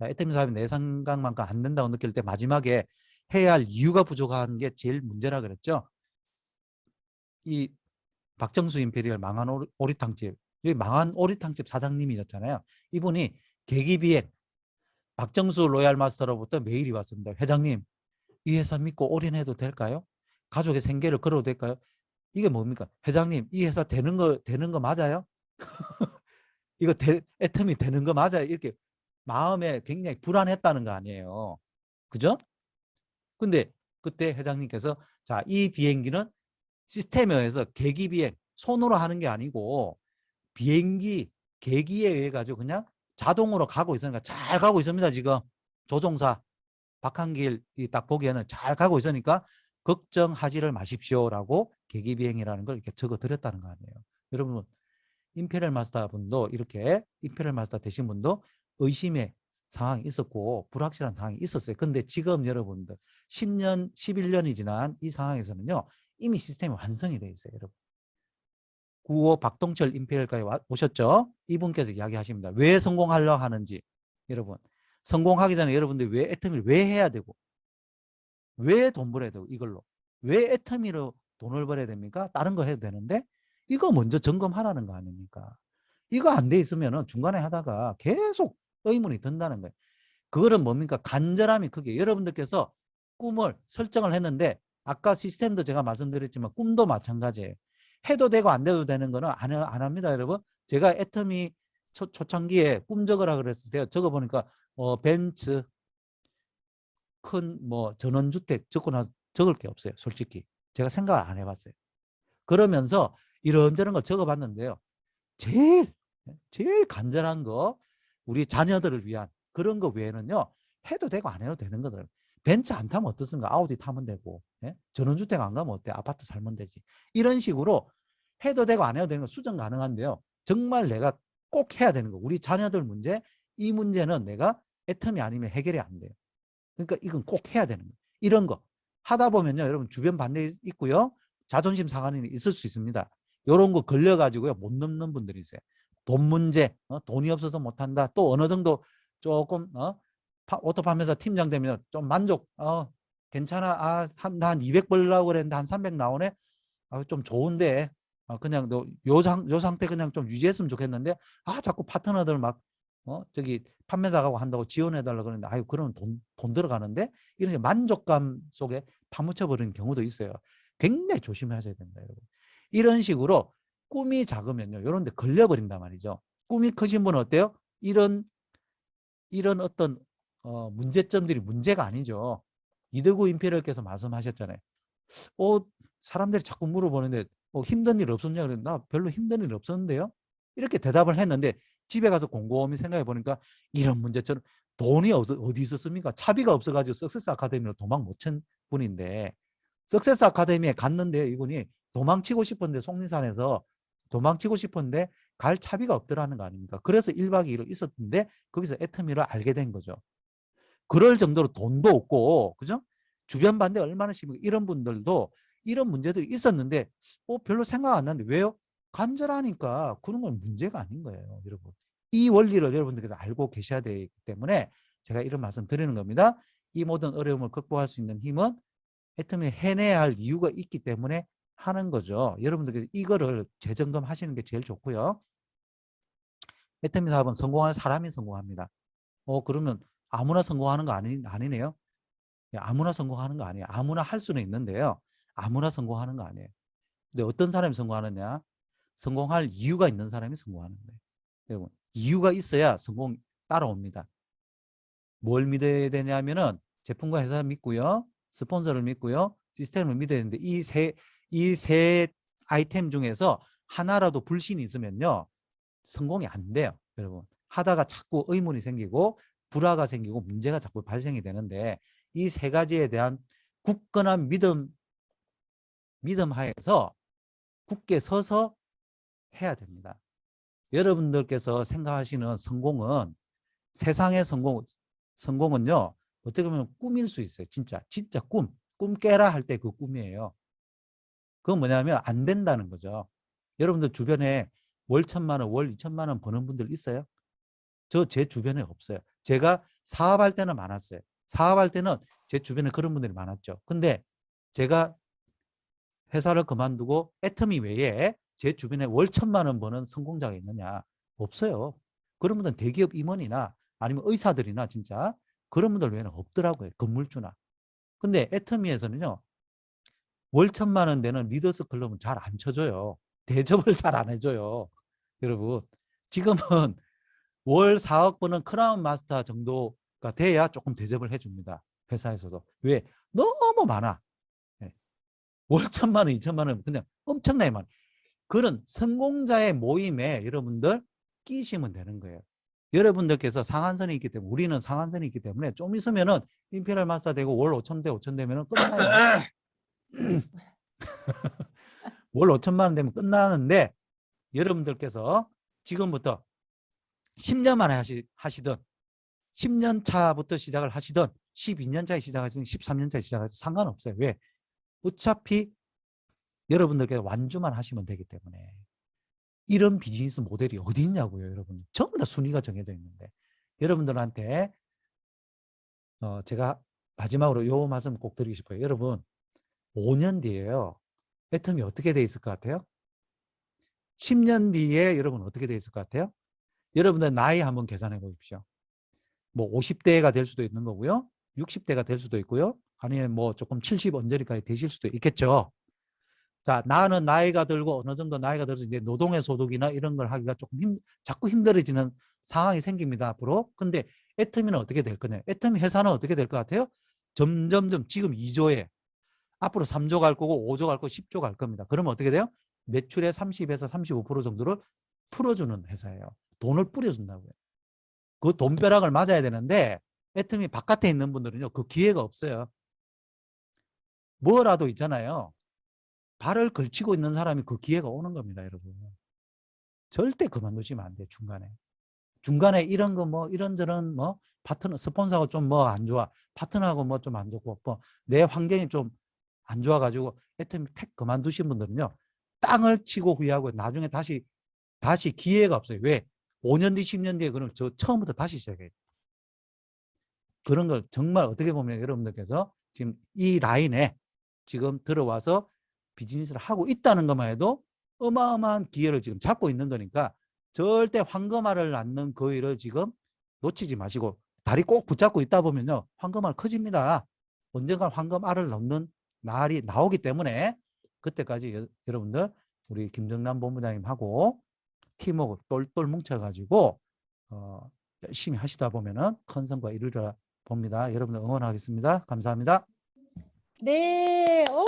Speaker 4: 애터미 사업이 내 생각만큼 안 된다고 느낄 때 마지막에 해야 할 이유가 부족한 게 제일 문제라 그랬죠. 이 박정수 임페리얼 망한 오리탕집, 여기 망한 오리탕집 사장님이었잖아요. 이분이 계기비행 박정수 로얄 마스터로부터 메일이 왔습니다. 회장님, 이 회사 믿고 올인해도 될까요? 가족의 생계를 걸어도 될까요? 이게 뭡니까? 회장님, 이 회사 되는 거 맞아요? 이거 애터미 되는 거 맞아요? 이렇게 마음에 굉장히 불안했다는 거 아니에요. 그죠? 근데 그때 회장님께서 자, 이 비행기는 시스템에 의해서 계기 비행, 손으로 하는 게 아니고 비행기 계기에 의해 가지고 그냥 자동으로 가고 있으니까 잘 가고 있습니다. 지금 조종사 박한길이 딱 보기에는 잘 가고 있으니까 걱정하지를 마십시오라고 계기 비행이라는 걸 이렇게 적어 드렸다는 거 아니에요. 여러분 임페리얼 마스터 분도 이렇게 임페리얼 마스터 되신 분도 의심의 상황이 있었고 불확실한 상황이 있었어요. 근데 지금 여러분들 10년, 11년이 지난 이 상황에서는요. 이미 시스템이 완성이 되어 있어요. 여러분. 9호 박동철 임페리얼까지 오셨죠? 이분께서 이야기하십니다. 왜 성공하려 하는지. 여러분. 성공하기 전에 여러분들이 왜 애터미를 왜 해야 되고 왜 돈 벌어야 되고 이걸로. 왜 애터미로 돈을 벌어야 됩니까? 다른 거 해도 되는데 이거 먼저 점검하라는 거 아닙니까? 이거 안 돼 있으면 중간에 하다가 계속 의문이 든다는 거예요. 그거는 뭡니까? 간절함이 크게 여러분들께서 꿈을 설정을 했는데 아까 시스템도 제가 말씀드렸지만 꿈도 마찬가지예요. 해도 되고 안 돼도 되는 거는 안 합니다, 여러분. 제가 애터미 초창기에 꿈 적으라 그랬을 때 적어보니까 벤츠, 큰 전원주택 적을 게 없어요, 솔직히. 제가 생각을 안 해봤어요. 그러면서 이런저런 걸 적어봤는데요. 제일 간절한 거 우리 자녀들을 위한 그런 거 외에는요. 해도 되고 안 해도 되는 거들. 벤츠 안 타면 어떻습니까? 아우디 타면 되고 전원주택 안 가면 어때? 아파트 살면 되지. 이런 식으로 해도 되고 안 해도 되는 거 수정 가능한데요. 정말 내가 꼭 해야 되는 거. 우리 자녀들 문제, 이 문제는 내가 애터미 아니면 해결이 안 돼요. 그러니까 이건 꼭 해야 되는 거예요. 이런 거 하다 보면요. 여러분 주변 반대 있고요. 자존심 상한이 있을 수 있습니다. 이런 거 걸려가지고요 못 넘는 분들이 있어요. 돈 문제, 돈이 없어서 못한다. 또 어느 정도 조금 오토 판매사 팀장 되면 좀 만족, 괜찮아, 한 200 벌려고 그랬는데 한 300 나오네. 좀 좋은데 그냥 요 상태 그냥 좀 유지했으면 좋겠는데 자꾸 파트너들 막 저기 판매사하고 한다고 지원해달라 그러는데 아유 그러면 돈 들어가는데 이런 만족감 속에 파묻혀 버리는 경우도 있어요. 굉장히 조심하셔야 됩니다, 여러분. 이런 식으로 꿈이 작으면요 이런 데 걸려버린단 말이죠. 꿈이 크신 분은 어때요? 이런 어떤 문제점들이 문제가 아니죠. 이대구 임페리얼께서 말씀하셨잖아요. 사람들이 자꾸 물어보는데 힘든 일 없었냐? 그래 나 별로 힘든 일 없었는데요. 이렇게 대답을 했는데 집에 가서 곰곰이 생각해 보니까 이런 문제처럼 돈이 어디 있었습니까? 차비가 없어가지고 석세스 아카데미로 도망 못 친 분인데 석세스 아카데미에 갔는데 이분이 도망치고 싶은데 속리산에서 도망치고 싶은데 갈 차비가 없더라는 거 아닙니까? 그래서 1박 2일 있었는데 거기서 애터미를 알게 된 거죠. 그럴 정도로 돈도 없고 그죠? 주변 반대 얼마나 심하고 이런 분들도 이런 문제들이 있었는데 별로 생각 안 나는데 왜요? 간절하니까 그런 건 문제가 아닌 거예요, 여러분. 이 원리를 여러분들께서 알고 계셔야 되기 때문에 제가 이런 말씀 드리는 겁니다. 이 모든 어려움을 극복할 수 있는 힘은 애터미 해내야 할 이유가 있기 때문에 하는 거죠. 여러분들께서 이거를 재점검하시는 게 제일 좋고요. 애터미 사업은 성공할 사람이 성공합니다. 그러면 아무나 성공하는 거 아니네요. 아무나 성공하는 거 아니에요. 아무나 할 수는 있는데요. 아무나 성공하는 거 아니에요. 근데 어떤 사람이 성공하느냐? 성공할 이유가 있는 사람이 성공하는 거예요. 여러분, 이유가 있어야 성공 따라옵니다. 뭘 믿어야 되냐면은 제품과 회사를 믿고요. 스폰서를 믿고요. 시스템을 믿어야 되는데 이 세 아이템 중에서 하나라도 불신이 있으면요. 성공이 안 돼요. 여러분. 하다가 자꾸 의문이 생기고 불화가 생기고 문제가 자꾸 발생이 되는데 이 세 가지에 대한 굳건한 믿음 하에서 굳게 서서 해야 됩니다. 여러분들께서 생각하시는 성공은 세상의 성공은요. 어떻게 보면 꿈일 수 있어요. 진짜 꿈 깨라 할 때 그 꿈이에요. 그건 뭐냐면 안 된다는 거죠. 여러분들 주변에 월 1,000만 원, 월 2,000만 원 버는 분들 있어요? 제 주변에 없어요. 제가 사업할 때는 많았어요. 사업할 때는 제 주변에 그런 분들이 많았죠. 근데 제가 회사를 그만두고 애터미 외에 제 주변에 월 1,000만 원 버는 성공자가 있느냐? 없어요. 그런 분들은 대기업 임원이나 아니면 의사들이나 진짜 그런 분들 외에는 없더라고요. 건물주나. 근데 애터미에서는요. 월 1,000만 원 되는 리더스 클럽은 잘 안 쳐줘요. 대접을 잘 안 해줘요. 여러분 지금은 월 4억 버는 크라운 마스터 정도가 돼야 조금 대접을 해줍니다. 회사에서도. 왜? 너무 많아. 월 1,000만 원, 2,000만 원 그냥 엄청나게 많아. 그런 성공자의 모임에 여러분들 끼시면 되는 거예요. 여러분들께서 상한선이 있기 때문에 우리는 상한선이 있기 때문에 좀 있으면은 임페리얼 마스터 되고 월 5천 대 5천 되면은 끝나요. 월 5천만 원 되면 끝나는데 여러분들께서 지금부터 10년 만에 하시든 10년 차부터 시작을 하시든 12년 차에 시작하시든 13년 차에 시작하시든 상관없어요. 왜? 어차피 여러분들께서 완주만 하시면 되기 때문에 이런 비즈니스 모델이 어디 있냐고요. 여러분 전부 다 순위가 정해져 있는데 여러분들한테 제가 마지막으로 요 말씀 꼭 드리고 싶어요. 여러분 5년 뒤에요. 애터미 어떻게 돼 있을 것 같아요? 10년 뒤에 여러분 어떻게 돼 있을 것 같아요? 여러분들 나이 한번 계산해 보십시오. 뭐 50대가 될 수도 있는 거고요. 60대가 될 수도 있고요. 아니면 뭐 조금 70 언저리까지 되실 수도 있겠죠. 자, 나는 나이가 들고 어느 정도 나이가 들어서 이제 노동의 소득이나 이런 걸 하기가 조금 자꾸 힘들어지는 상황이 생깁니다. 앞으로. 근데 애터미는 어떻게 될 거냐? 애터미 회사는 어떻게 될 것 같아요? 점점점 지금 2조에 앞으로 3조 갈 거고 5조 갈 거고 10조 갈 겁니다. 그러면 어떻게 돼요? 매출의 30에서 35% 정도를 풀어주는 회사예요. 돈을 뿌려준다고요. 그 돈벼락을 맞아야 되는데 애터미 바깥에 있는 분들은요. 그 기회가 없어요. 뭐라도 있잖아요. 발을 걸치고 있는 사람이 그 기회가 오는 겁니다. 여러분. 절대 그만두시면 안 돼요. 중간에 이런 거 뭐 이런저런 뭐 파트너 스폰서가 좀 뭐 안 좋아. 파트너하고 뭐 좀 안 좋고 뭐 내 환경이 좀 안 좋아가지고 애터미 팩 그만두신 분들은요, 땅을 치고 후회하고 나중에 다시 기회가 없어요. 왜? 5년 뒤, 10년 뒤에 그럼 저 처음부터 다시 시작해요. 그런 걸 정말 어떻게 보면 여러분들께서 지금 이 라인에 지금 들어와서 비즈니스를 하고 있다는 것만 해도 어마어마한 기회를 지금 잡고 있는 거니까 절대 황금알을 낳는 그 일을 지금 놓치지 마시고 다리 꼭 붙잡고 있다 보면요, 황금알 커집니다. 언젠가 황금알을 넣는 날이 나오기 때문에 그때까지 여러분들 우리 김정남 본부장님하고 팀워크 똘똘 뭉쳐가지고 열심히 하시다 보면은 큰 성과 이루리라 봅니다. 여러분들 응원하겠습니다. 감사합니다.
Speaker 1: 네, 오,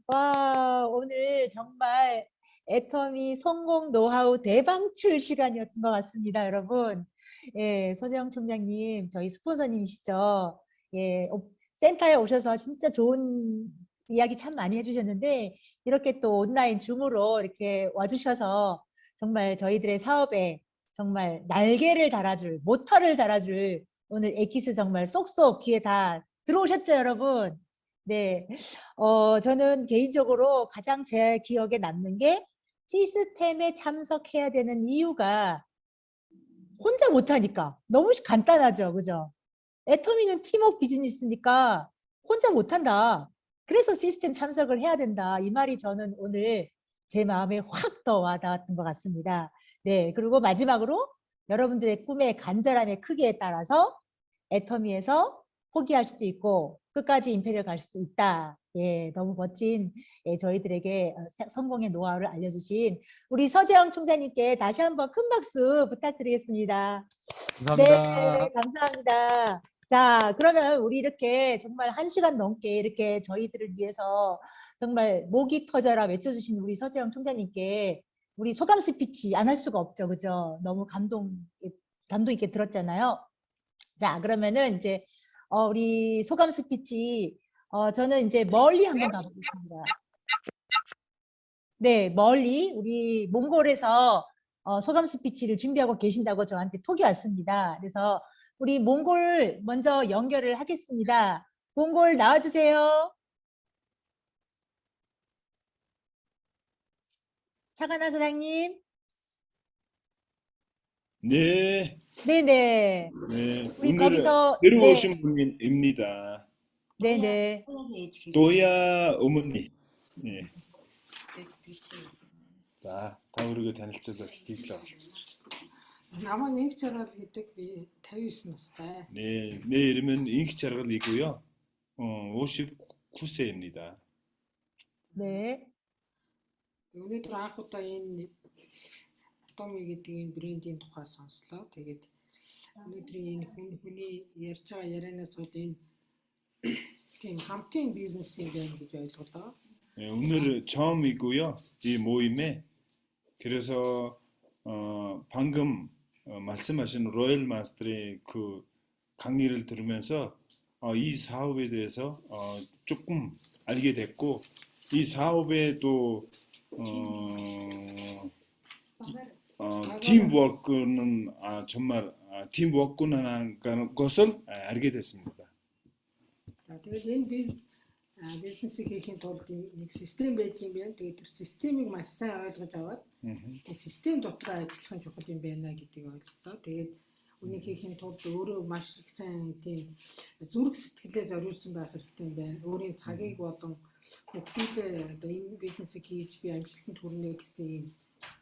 Speaker 1: 와, 오늘 정말 애터미 성공 노하우 대방출 시간이었던 것 같습니다, 여러분. 예, 서재영 총장님, 저희 스폰서님이시죠. 예, 센터에 오셔서 진짜 좋은 이야기 참 많이 해주셨는데, 이렇게 또 온라인 줌으로 이렇게 와주셔서 정말 저희들의 사업에 정말 날개를 달아줄, 모터를 달아줄 오늘 엑기스 정말 쏙쏙 귀에 다 들어오셨죠, 여러분? 네. 저는 개인적으로 가장 제 기억에 남는 게 시스템에 참석해야 되는 이유가 혼자 못하니까. 너무 간단하죠, 그죠? 애터미는 팀워크 비즈니스니까 혼자 못한다. 그래서 시스템 참석을 해야 된다. 이 말이 저는 오늘 제 마음에 확 더 와닿았던 것 같습니다. 네, 그리고 마지막으로 여러분들의 꿈의 간절함의 크기에 따라서 애터미에서 포기할 수도 있고 끝까지 임페리얼 갈 수도 있다. 예, 너무 멋진 저희들에게 성공의 노하우를 알려주신 우리 서재영 총장님께 다시 한번 큰 박수 부탁드리겠습니다.
Speaker 4: 감사합니다.
Speaker 1: 네, 감사합니다. 자, 그러면 우리 이렇게 정말 1시간 넘게 이렇게 저희들을 위해서 정말 목이 터져라 외쳐주신 우리 서재영 총장님께 우리 소감 스피치 안 할 수가 없죠, 그죠? 너무 감동 있게 들었잖아요. 자, 그러면은 이제 우리 소감 스피치 저는 이제 멀리 한번 가보겠습니다. 네, 멀리 우리 몽골에서 소감 스피치를 준비하고 계신다고 저한테 톡이 왔습니다. 그래서 우리 몽골 먼저 연결을 하겠습니다. 몽골 나와주세요. 차가나 사장님.
Speaker 6: 네,
Speaker 1: 네네.
Speaker 6: 네.
Speaker 1: 우리
Speaker 6: 오늘
Speaker 1: 거기서
Speaker 6: 들어오신 분입니다.
Speaker 1: 네네.
Speaker 6: 도야 어머니. 네. За, та өөрийгөө танилцуулбал Стив болцсон.
Speaker 7: Намайг инх чаргал гэдэг би 59 настай.
Speaker 6: 네, 내 이름은 잉크차르갈이고요. 59세입니다.
Speaker 1: 네.
Speaker 7: Өнөөдөр анх удаа энэ Atomi гэдэг энэ брендийн тухай сонслоо. Тэгээд өнөөдрийн энэ хүний ярьж байгаа ярианаас бол энэ тийм хамтын бизнес юм байна гэж ойлголоо.
Speaker 6: 네, 오늘 처음이고요. 이 모임에 그래서 방금 말씀하신 로열 마스터의 그 강의를 들으면서 이 사업에 대해서 조금 알게 됐고 이 사업에 또 팀워크는 정말 팀워크는 하는 것을 알게 됐습니다.
Speaker 7: Тэгээд энэ бизнесийг хийхин тулд нэг систем байдаг юм байна. Тэгээд тэр системийг маш сайн ойлгож аваад тэгээд систем дотор ажиллах нь чухал юм байна гэдгийг ойлголоо. Тэгээд үнийг хийхин тулд өөрөө маш их сайн тийм зүрх сэтгэлээ зориулсан байх хэрэгтэй юм байна. Өөрийн цагийг болон хөгжүүлээ одоо энэ бизнесийг хийж би амжилтанд хүрнэ гэсэн юм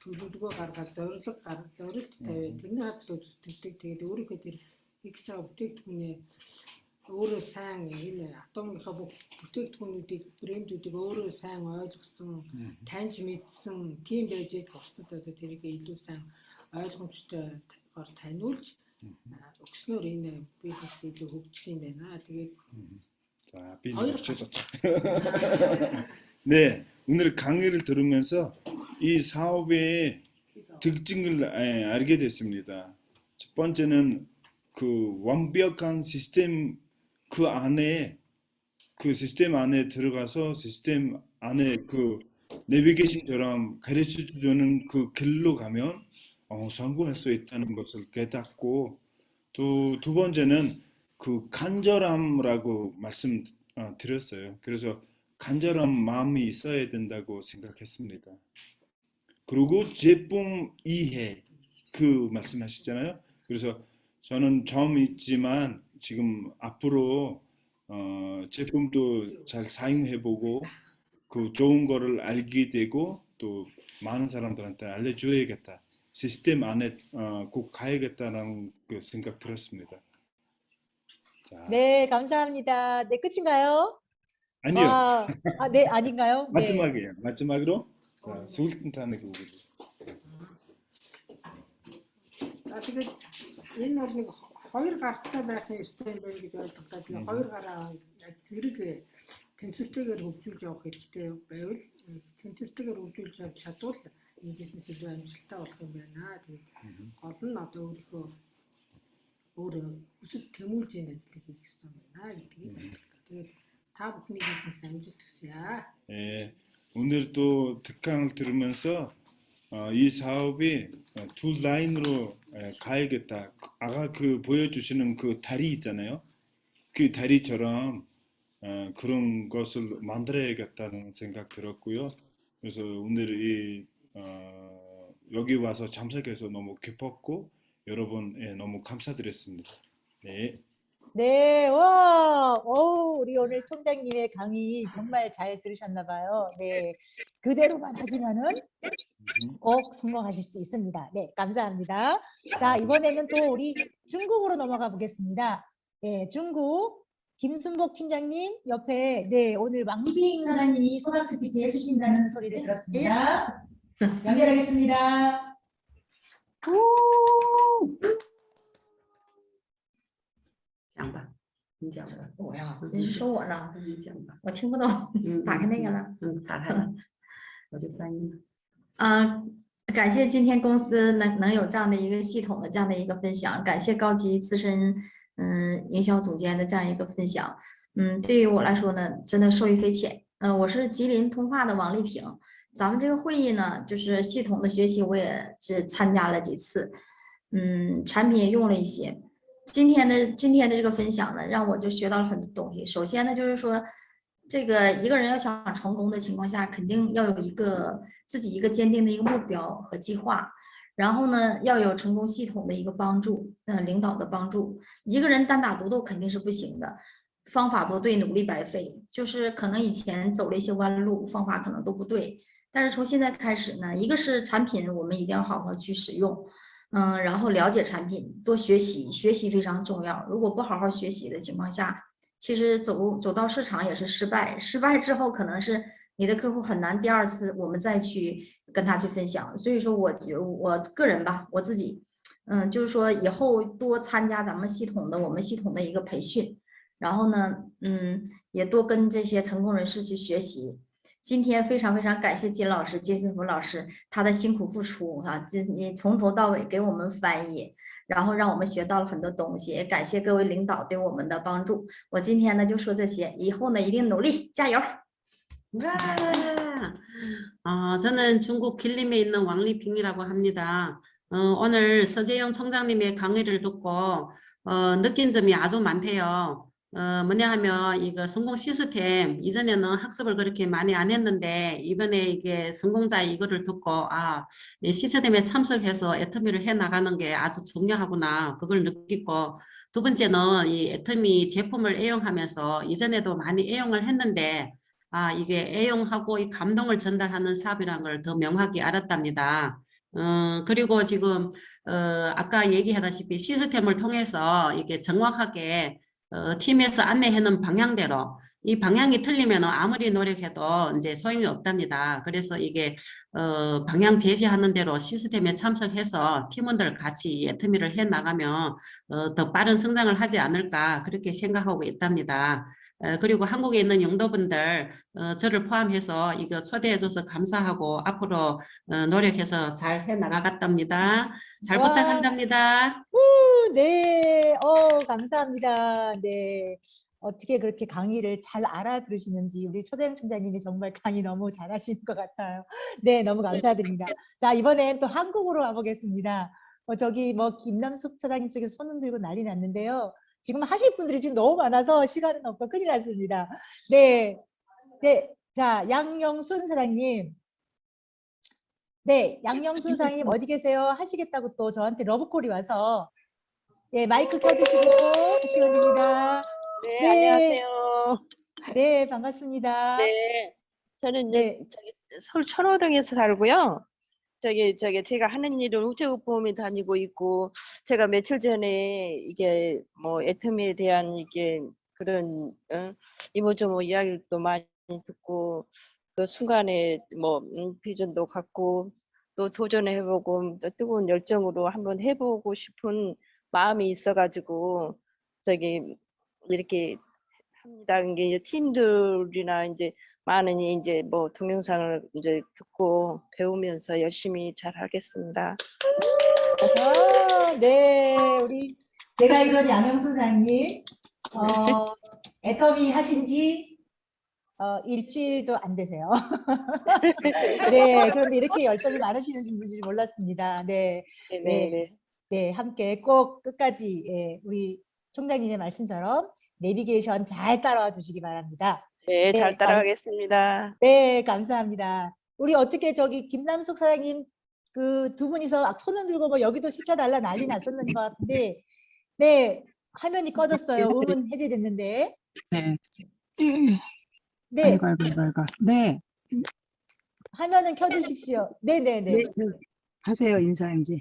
Speaker 7: төлөвлөгөө гаргаад зорилт тавиад тэрний хадлаа зүтгэдэг. Тэгээд өөрийнхөө тэр хийж байгаа бүтээгдэхүүнээ өөрөө сайн энэ Атомынхаа бүх бүтээгдэхүүнүүдийг брэндүүдийг өөрөө сайн ойлгосон, таньж мэдсэн тийм байж бусдад одоо тэрийг илүү сайн ойлгомжтойгоор таниулж өгснөөр энэ бизнес илүү хөгжих юм байна. Тэгээд
Speaker 6: 자, 네, 오늘 강의를 들으면서 이 사업의 특징을 알게 됐습니다. 첫 번째는 그 완벽한 시스템 그 시스템 안에 들어가서 시스템 안에 그 내비게이션처럼 가르쳐 주는 그 길로 가면 성공할 수 있다는 것을 깨닫고 또 두 번째는 그 간절함이라고 말씀 드렸어요. 그래서 간절한 마음이 있어야 된다고 생각했습니다. 그리고 제품 이해 그 말씀하시잖아요. 그래서 저는 처음이지만 지금 앞으로 제품도 잘 사용해보고 그 좋은 거를 알게 되고 또 많은 사람들한테 알려줘야겠다. 시스템 안에 꼭 가야겠다는 그 생각 들었습니다. 자,
Speaker 1: 네, 감사합니다. 네, 끝인가요?
Speaker 6: 아니요.
Speaker 1: 와, 네, 아닌가요? 네.
Speaker 6: 마지막이에요. 마지막으로 Sultan'ı buldu.
Speaker 7: За тэгээд энэ бол нэг хоёр гартай байх ёстой юм байна гэж ойлгодог. Тэгээд хоёр гараа яг зэрэг тэнцвэртэйгээр хөгжүүлж явах хэрэгтэй байвал тэнцвэртэйгээр хөгжүүлж явж чадвал энэ бизнес илүү амжилттай болох юм байна. Тэгээд гол нь одоо өөрөө хүсэж тэмүүлж энэ ажлыг хийх ёстой юм байна гэдгийг ойлгодог. Тэгээд та бүхний бизнест амжилт хүсье.
Speaker 6: 예, 오늘도 특강을 들으면서 이 사업이 두 라인으로 가야겠다. 아까 그 보여주시는 그 다리 있잖아요. 그 다리처럼 그런 것을 만들어야겠다는 생각 들었고요. 그래서 오늘 여기 와서 참석해서 너무 기뻤고 여러분 너무 감사드렸습니다. 네.
Speaker 1: 네, 와, 우리 오늘 총장님의 강의 정말 잘 들으셨나 봐요. 네, 그대로만 하시면은 꼭 성공하실 수 있습니다. 네, 감사합니다. 자, 이번에는 또 우리 중국으로 넘어가 보겠습니다. 네, 중국 김순복 팀장님 옆에 네, 오늘 왕빙 하나님이 소감 스피치 해주신다는 소리를 들었습니다. 연결하겠습니다.
Speaker 3: 讲吧，你讲吧，
Speaker 2: 我呀，你说我呢？
Speaker 3: 你讲吧。
Speaker 2: 我听不懂，打开那个了。
Speaker 3: 打开了，我就翻译。
Speaker 2: 感谢今天公司能有这样的一个系统的这样的一个分享，感谢高级资深营销总监的这样一个分享。对于我来说呢，真的受益匪浅。我是吉林通化的王丽萍。咱们这个会议呢，就是系统的学习，我也是参加了几次，产品也用了一些。今天的这个分享呢，让我就学到了很多东西。首先呢，就是说，这个一个人要想成功的情况下，肯定要有自己一个坚定的一个目标和计划，然后呢，要有成功系统的一个帮助，领导的帮助。一个人单打独斗肯定是不行的，方法不对，努力白费。就是可能以前走了一些弯路，方法可能都不对，但是从现在开始呢，一个是产品，我们一定要好好去使用。然后了解产品，多学习，学习非常重要。如果不好好学习的情况下，其实走到市场也是失败。失败之后，可能是你的客户很难第二次我们再去跟他去分享。所以说，我个人吧，我自己，就是说以后多参加我们系统的一个培训，然后呢，也多跟这些成功人士去学习。今天非常非常感谢金老师、金信福老师他的辛苦付出啊，你从头到尾给我们翻译，然后让我们学到了很多东西，也感谢各位领导对我们的帮助。我今天呢就说这些，以后呢一定努力，加油！
Speaker 3: 저는 중국 길림에 있는 왕리핑이라고 합니다. 오늘 서재영 총장님의 강의를 듣고 느낀 점이 아주 많대요. 뭐냐 하면 이거 성공 시스템 이전에는 학습을 그렇게 많이 안 했는데 이번에 이게 성공자 이거를 듣고 이 시스템에 참석해서 애터미를 해 나가는 게 아주 중요하구나 그걸 느끼고 두 번째는 이 애터미 제품을 애용하면서 이전에도 많이 애용을 했는데 이게 애용하고 이 감동을 전달하는 사업이라는 걸 더 명확히 알았답니다. 그리고 지금 아까 얘기하다시피 시스템을 통해서 이게 정확하게 팀에서 안내하는 방향대로 이 방향이 틀리면 아무리 노력해도 이제 소용이 없답니다. 그래서 이게 방향 제시하는 대로 시스템에 참석해서 팀원들 같이 애터미를 해 나가면 더 빠른 성장을 하지 않을까 그렇게 생각하고 있답니다. 그리고 한국에 있는 영도분들 저를 포함해서 이거 초대해줘서 감사하고 앞으로 노력해서 잘 해 나가겠답니다. 잘 부탁한답니다.
Speaker 1: 네, 감사합니다. 네, 어떻게 그렇게 강의를 잘 알아들으시는지 우리 초대형 총장님이 정말 강의 너무 잘하시는 것 같아요. 네, 너무 감사드립니다. 자, 이번엔 또 한국으로 와보겠습니다. 저기 김남숙 사장님 쪽에 손 흔들고 난리 났는데요. 지금 하실 분들이 지금 너무 많아서 시간은 없고 큰일 났습니다. 네, 네, 자 양영순 사장님. 네, 양영순 사장님 어디 계세요? 하시겠다고 또 저한테 러브콜이 와서 예, 마이크 켜주시고 시간입니다.
Speaker 8: 네,
Speaker 1: 네,
Speaker 8: 안녕하세요.
Speaker 1: 네, 반갑습니다.
Speaker 8: 네, 저는
Speaker 1: 네,
Speaker 8: 저기 서울 천호동에서 살고요. 저기 제가 하는 일은 우체국 보험에 다니고 있고, 제가 며칠 전에 이게 뭐 애터미에 대한 이게 그런 이모저모 이야기를 또 많이 듣고, 그 순간에 뭐 비전도 갖고 또 도전해보고 또 뜨거운 열정으로 한번 해보고 싶은 마음이 있어가지고 저기 이렇게 합니다. 이게 이제 팀들이나 이제 많은 이제 뭐 동영상을 이제 듣고 배우면서 열심히 잘 하겠습니다.
Speaker 1: 네, 우리 제가 알던 양영순 사장님 애터미 하신 지 일주일도 안 되세요. 네, 그런데 이렇게 열정이 많으시는 분인지 몰랐습니다. 네, 네,
Speaker 8: 네네네.
Speaker 1: 네, 함께 꼭 끝까지 예, 우리 총장님의 말씀처럼 내비게이션 잘 따라와 주시기 바랍니다.
Speaker 8: 네, 잘
Speaker 1: 네,
Speaker 8: 따라가겠습니다.
Speaker 1: 네, 감사합니다. 우리 어떻게 저기 김남숙 사장님 그 두 분이서 손을 들고 뭐 여기도 시켜달라 난리 났었는 것 같은데, 네, 화면이 꺼졌어요. 음은 해제됐는데,
Speaker 9: 네.
Speaker 1: 네,
Speaker 9: 아이고, 아이고, 아이고, 아이고. 네.
Speaker 1: 화면은 켜주십시오. 네, 네, 네.
Speaker 9: 네. 하세요, 인사 이제.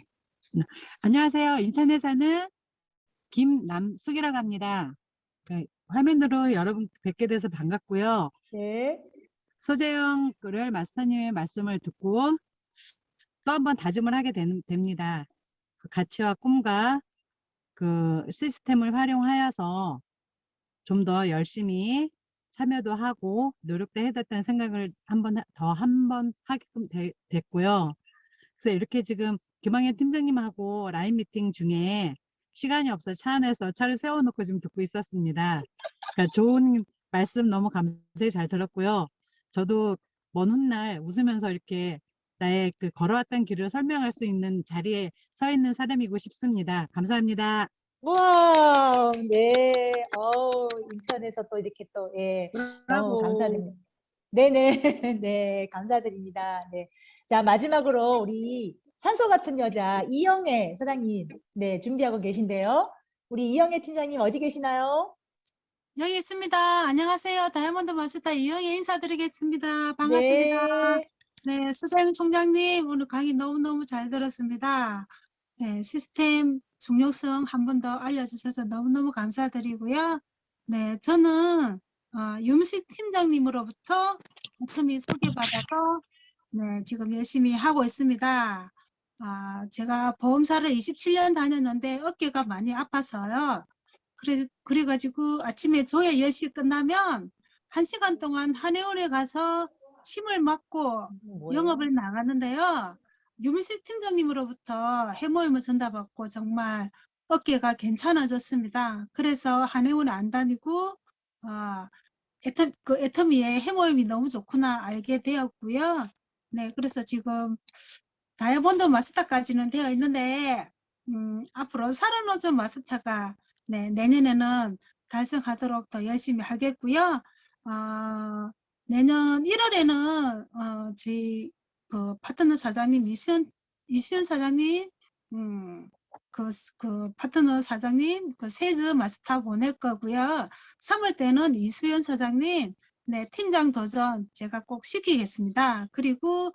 Speaker 9: 안녕하세요. 인천에 사는 김남숙이라고 합니다. 화면으로 여러분 뵙게 돼서 반갑고요.
Speaker 1: 네,
Speaker 9: 소재영을 마스터님의 말씀을 듣고 또 한번 다짐을 하게 됩니다. 그 가치와 꿈과 그 시스템을 활용하여서 좀 더 열심히 참여도 하고 노력도 해야겠다는 생각을 한 번 하게끔 됐고요. 그래서 이렇게 지금 김학현 팀장님하고 라인 미팅 중에 시간이 없어 차 안에서 차를 세워놓고 지금 듣고 있었습니다. 그러니까 좋은 말씀 너무 감사히 잘 들었고요. 저도 먼 훗날 웃으면서 이렇게 나의 그 걸어왔던 길을 설명할 수 있는 자리에 서 있는 사람이고 싶습니다. 감사합니다.
Speaker 1: 와, 네, 인천에서 또 이렇게 또 예, 너무
Speaker 8: 브라보.
Speaker 1: 감사드립니다. 네, 네, 네, 감사드립니다. 네, 자 마지막으로 우리 산소 같은 여자 이영애 사장님, 네, 준비하고 계신데요. 우리 이영애 팀장님 어디 계시나요?
Speaker 10: 여기 있습니다. 안녕하세요. 다이아몬드 마스터 이영애 인사드리겠습니다. 반갑습니다.
Speaker 1: 네,
Speaker 10: 네, 수장 총장님 오늘 강의 너무너무 잘 들었습니다. 네, 시스템 중요성 한 번 더 알려주셔서 너무너무 감사드리고요. 네, 저는 윤식 팀장님으로부터 애터미 소개받아서 네, 지금 열심히 하고 있습니다. 제가 보험사를 27년 다녔는데 어깨가 많이 아파서요. 그래가지고 아침에 조회 10시 끝나면 1시간 동안 한의원에 가서 침을 맞고
Speaker 1: 뭐예요?
Speaker 10: 영업을 나가는데요. 유민식 팀장님으로부터 해모임을 전달받고 정말 어깨가 괜찮아졌습니다. 그래서 한의원에 안 다니고 애터미의 해모임이 너무 좋구나 알게 되었고요. 네, 그래서 지금 다이아몬드 마스터까지는 되어 있는데 앞으로 사르노즈 마스터가 네, 내년에는 달성하도록 더 열심히 하겠고요. 내년 1월에는 저희 그 파트너 사장님 이수연 사장님 그 파트너 사장님 그 세즈 마스터 보낼 거고요. 3월 때는 이수연 사장님 네, 팀장 도전 제가 꼭 시키겠습니다. 그리고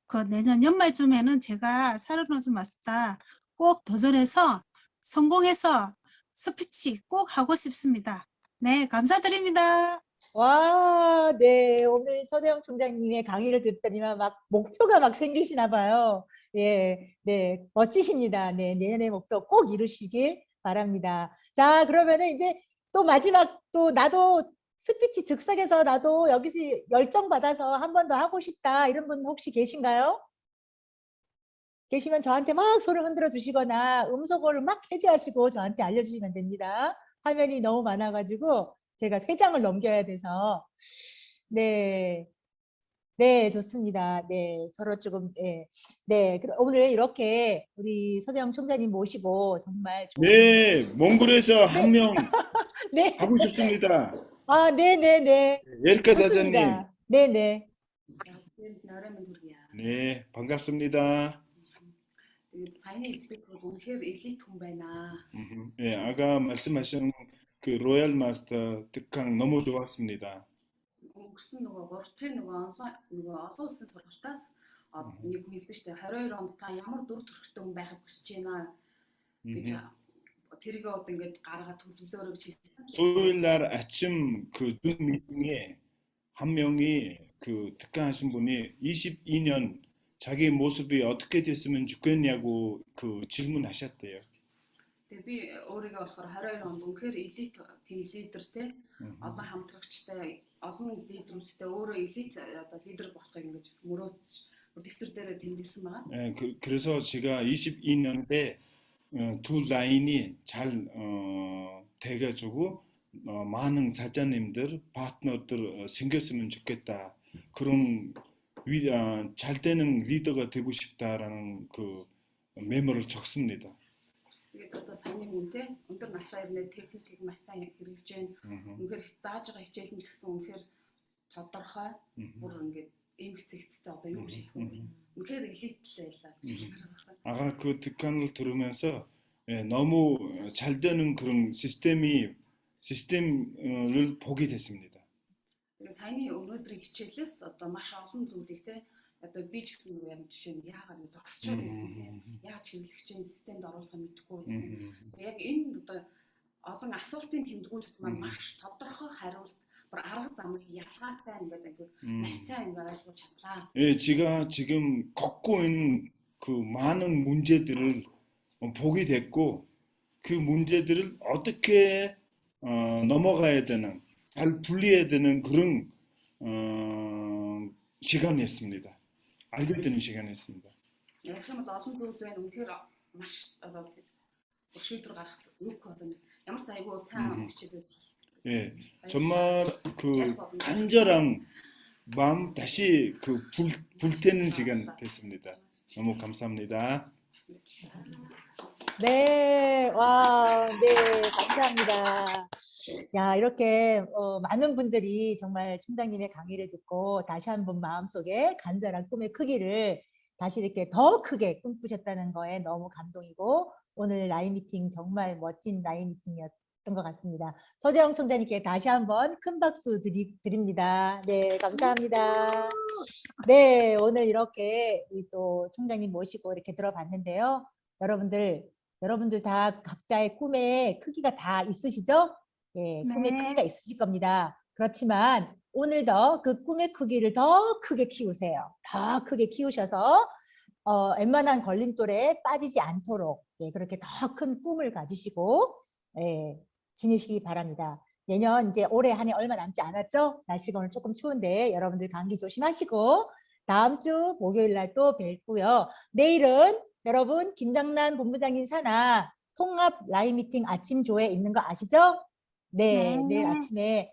Speaker 10: 그 내년 연말쯤에는 제가 사르노즈 마스터 꼭 도전해서 성공해서 스피치 꼭 하고 싶습니다. 네, 감사드립니다.
Speaker 1: 와, 네, 오늘 서대영 총장님의 강의를 듣더니만 막 목표가 막 생기시나 봐요. 예, 네, 멋지십니다. 네, 내년의 목표 꼭 이루시길 바랍니다. 자, 그러면은 이제 또 마지막 또 나도 스피치 즉석에서 나도 여기서 열정 받아서 한 번 더 하고 싶다 이런 분 혹시 계신가요? 계시면 저한테 막 손을 흔들어 주시거나 음소거를 막 해제하시고 저한테 알려주시면 됩니다. 화면이 너무 많아가지고 제가 3장을 넘겨야 돼서 네, 네, 좋습니다. 네, 서로 조금, 예. 네, 오늘 이렇게 우리 서재영 총장님 모시고 정말 좋은.
Speaker 6: 네, 몽골에서 한 명
Speaker 1: 네,
Speaker 6: 하고 싶습니다.
Speaker 1: 아, 네네네.
Speaker 6: 예르카 사장님.
Speaker 1: 좋습니다. 네네.
Speaker 6: 네, 반갑습니다.
Speaker 11: 사인의 스피커 үнэхээр элит хүн байна.
Speaker 6: 예, 아까 말씀하신 그 로얄 마스터 특강 너무 좋았습니다.
Speaker 11: Өнгөрсөн нөгөө 3 дахь нөгөө олон улсын сургалтаас нэг хүн хэлсэн шүү дээ. 22 онд та ямар дүр төрхтэй хүн байхыг хүсэж байна гэж тэрийг одоо ингээд гаргаад төлөвлөөрэй гэж хэлсэн.
Speaker 6: 수요일 날 아침 그 줌 미팅에 한 명이 그 특강하신 분이 22년 자기 모습이 어떻게 됐으면 좋겠냐고 그 질문하셨대요.
Speaker 11: Тэгээ би өөрийгөө болохоор 22 онд үнэхээр элит тим лидертэй олон хамтрагчтай олон лидерүүдтэй өөрөө элит одоо лидер болохыг ингэж мөрөөдж дэвтэр дээр тэмдэглэсэн байгаа.
Speaker 6: 예, 그래서 제가 22년 때 두 라인이 잘 돼가지고 많은 사장님들, 파트너들 생겼으면 좋겠다. 그런 잘 되는 리더가 되고 싶다라는 그 메모를 적습니다.
Speaker 11: Тэгээд одоо саяны хүнтэй өндөр настай ирнэ техникийг маш сайн хэрэгжилж байна. Үнэхээр зааж байгаа хичээл нь гэсэн үнэхээр тодорхой бүр ингээд ийм хэцэгцтэй одоо юу гэж хэлэх вэ? үнэхээр элит л байлаа гэж байна.
Speaker 6: 아까 그 특강을 들으면서 너무 잘 되는 그런 시스템을 보게 됐습니다.
Speaker 11: Тэгээд саяны өнөөдрийн хичээлээс одоо маш олон зүйлийг те одоо би ч гэсэн яг жишээ нь яагаад зогсож байгаа гэсэн тийм яаж хэрэглэх чинь системд оруулах мэдхгүй байсан. Яг энэ одоо олон асуултын тэмдгүүндэд маш тодорхой хариулт бүр арга замыг ялгаатай ингээд маш сайн ингээд ойлгож чадлаа.
Speaker 6: 예, 제가 지금 겪고 있는 그 많은 문제들을 보게 됐고 그 문제들을 어떻게 넘어가야 되는 잘 분리해야 되는 그런 시간이었습니다. 알게 되는 시간이었습니다.
Speaker 11: Яг юм бол олон зүйл байна. Үнэхээр маш одоо шийдвэр гаргах нүг одоо ямар ч айгүй сайн хичээлүүд.
Speaker 6: 예, 정말 그 간절한 마음 다시 그 불태는 시간 됐습니다. 너무 감사합니다.
Speaker 1: 네, 와, 네, 감사합니다. 야, 이렇게 많은 분들이 정말 총장님의 강의를 듣고 다시 한번 마음속에 간절한 꿈의 크기를 다시 이렇게 더 크게 꿈꾸셨다는 거에 너무 감동이고 오늘 라인 미팅 정말 멋진 라인 미팅이었던 것 같습니다. 서재영 총장님께 다시 한번 큰 박수 드립니다. 네, 감사합니다. 네, 오늘 이렇게 또 총장님 모시고 이렇게 들어봤는데요. 여러분들 다 각자의 꿈의 크기가 다 있으시죠? 예, 꿈의 크기가 있으실 겁니다. 그렇지만 오늘도 그 꿈의 크기를 더 크게 키우세요. 더 크게 키우셔서 웬만한 걸림돌에 빠지지 않도록 그렇게 더 큰 꿈을 가지시고 지니시기 바랍니다. 내년 이제 올해 한 해 얼마 남지 않았죠? 날씨가 오늘 조금 추운데 여러분들 감기 조심하시고 다음 주 목요일 날 또 뵙고요. 내일은 여러분 김장란 본부장님 산하 통합 라인 미팅 아침 조에 있는 거 아시죠? 네, 내일 아침에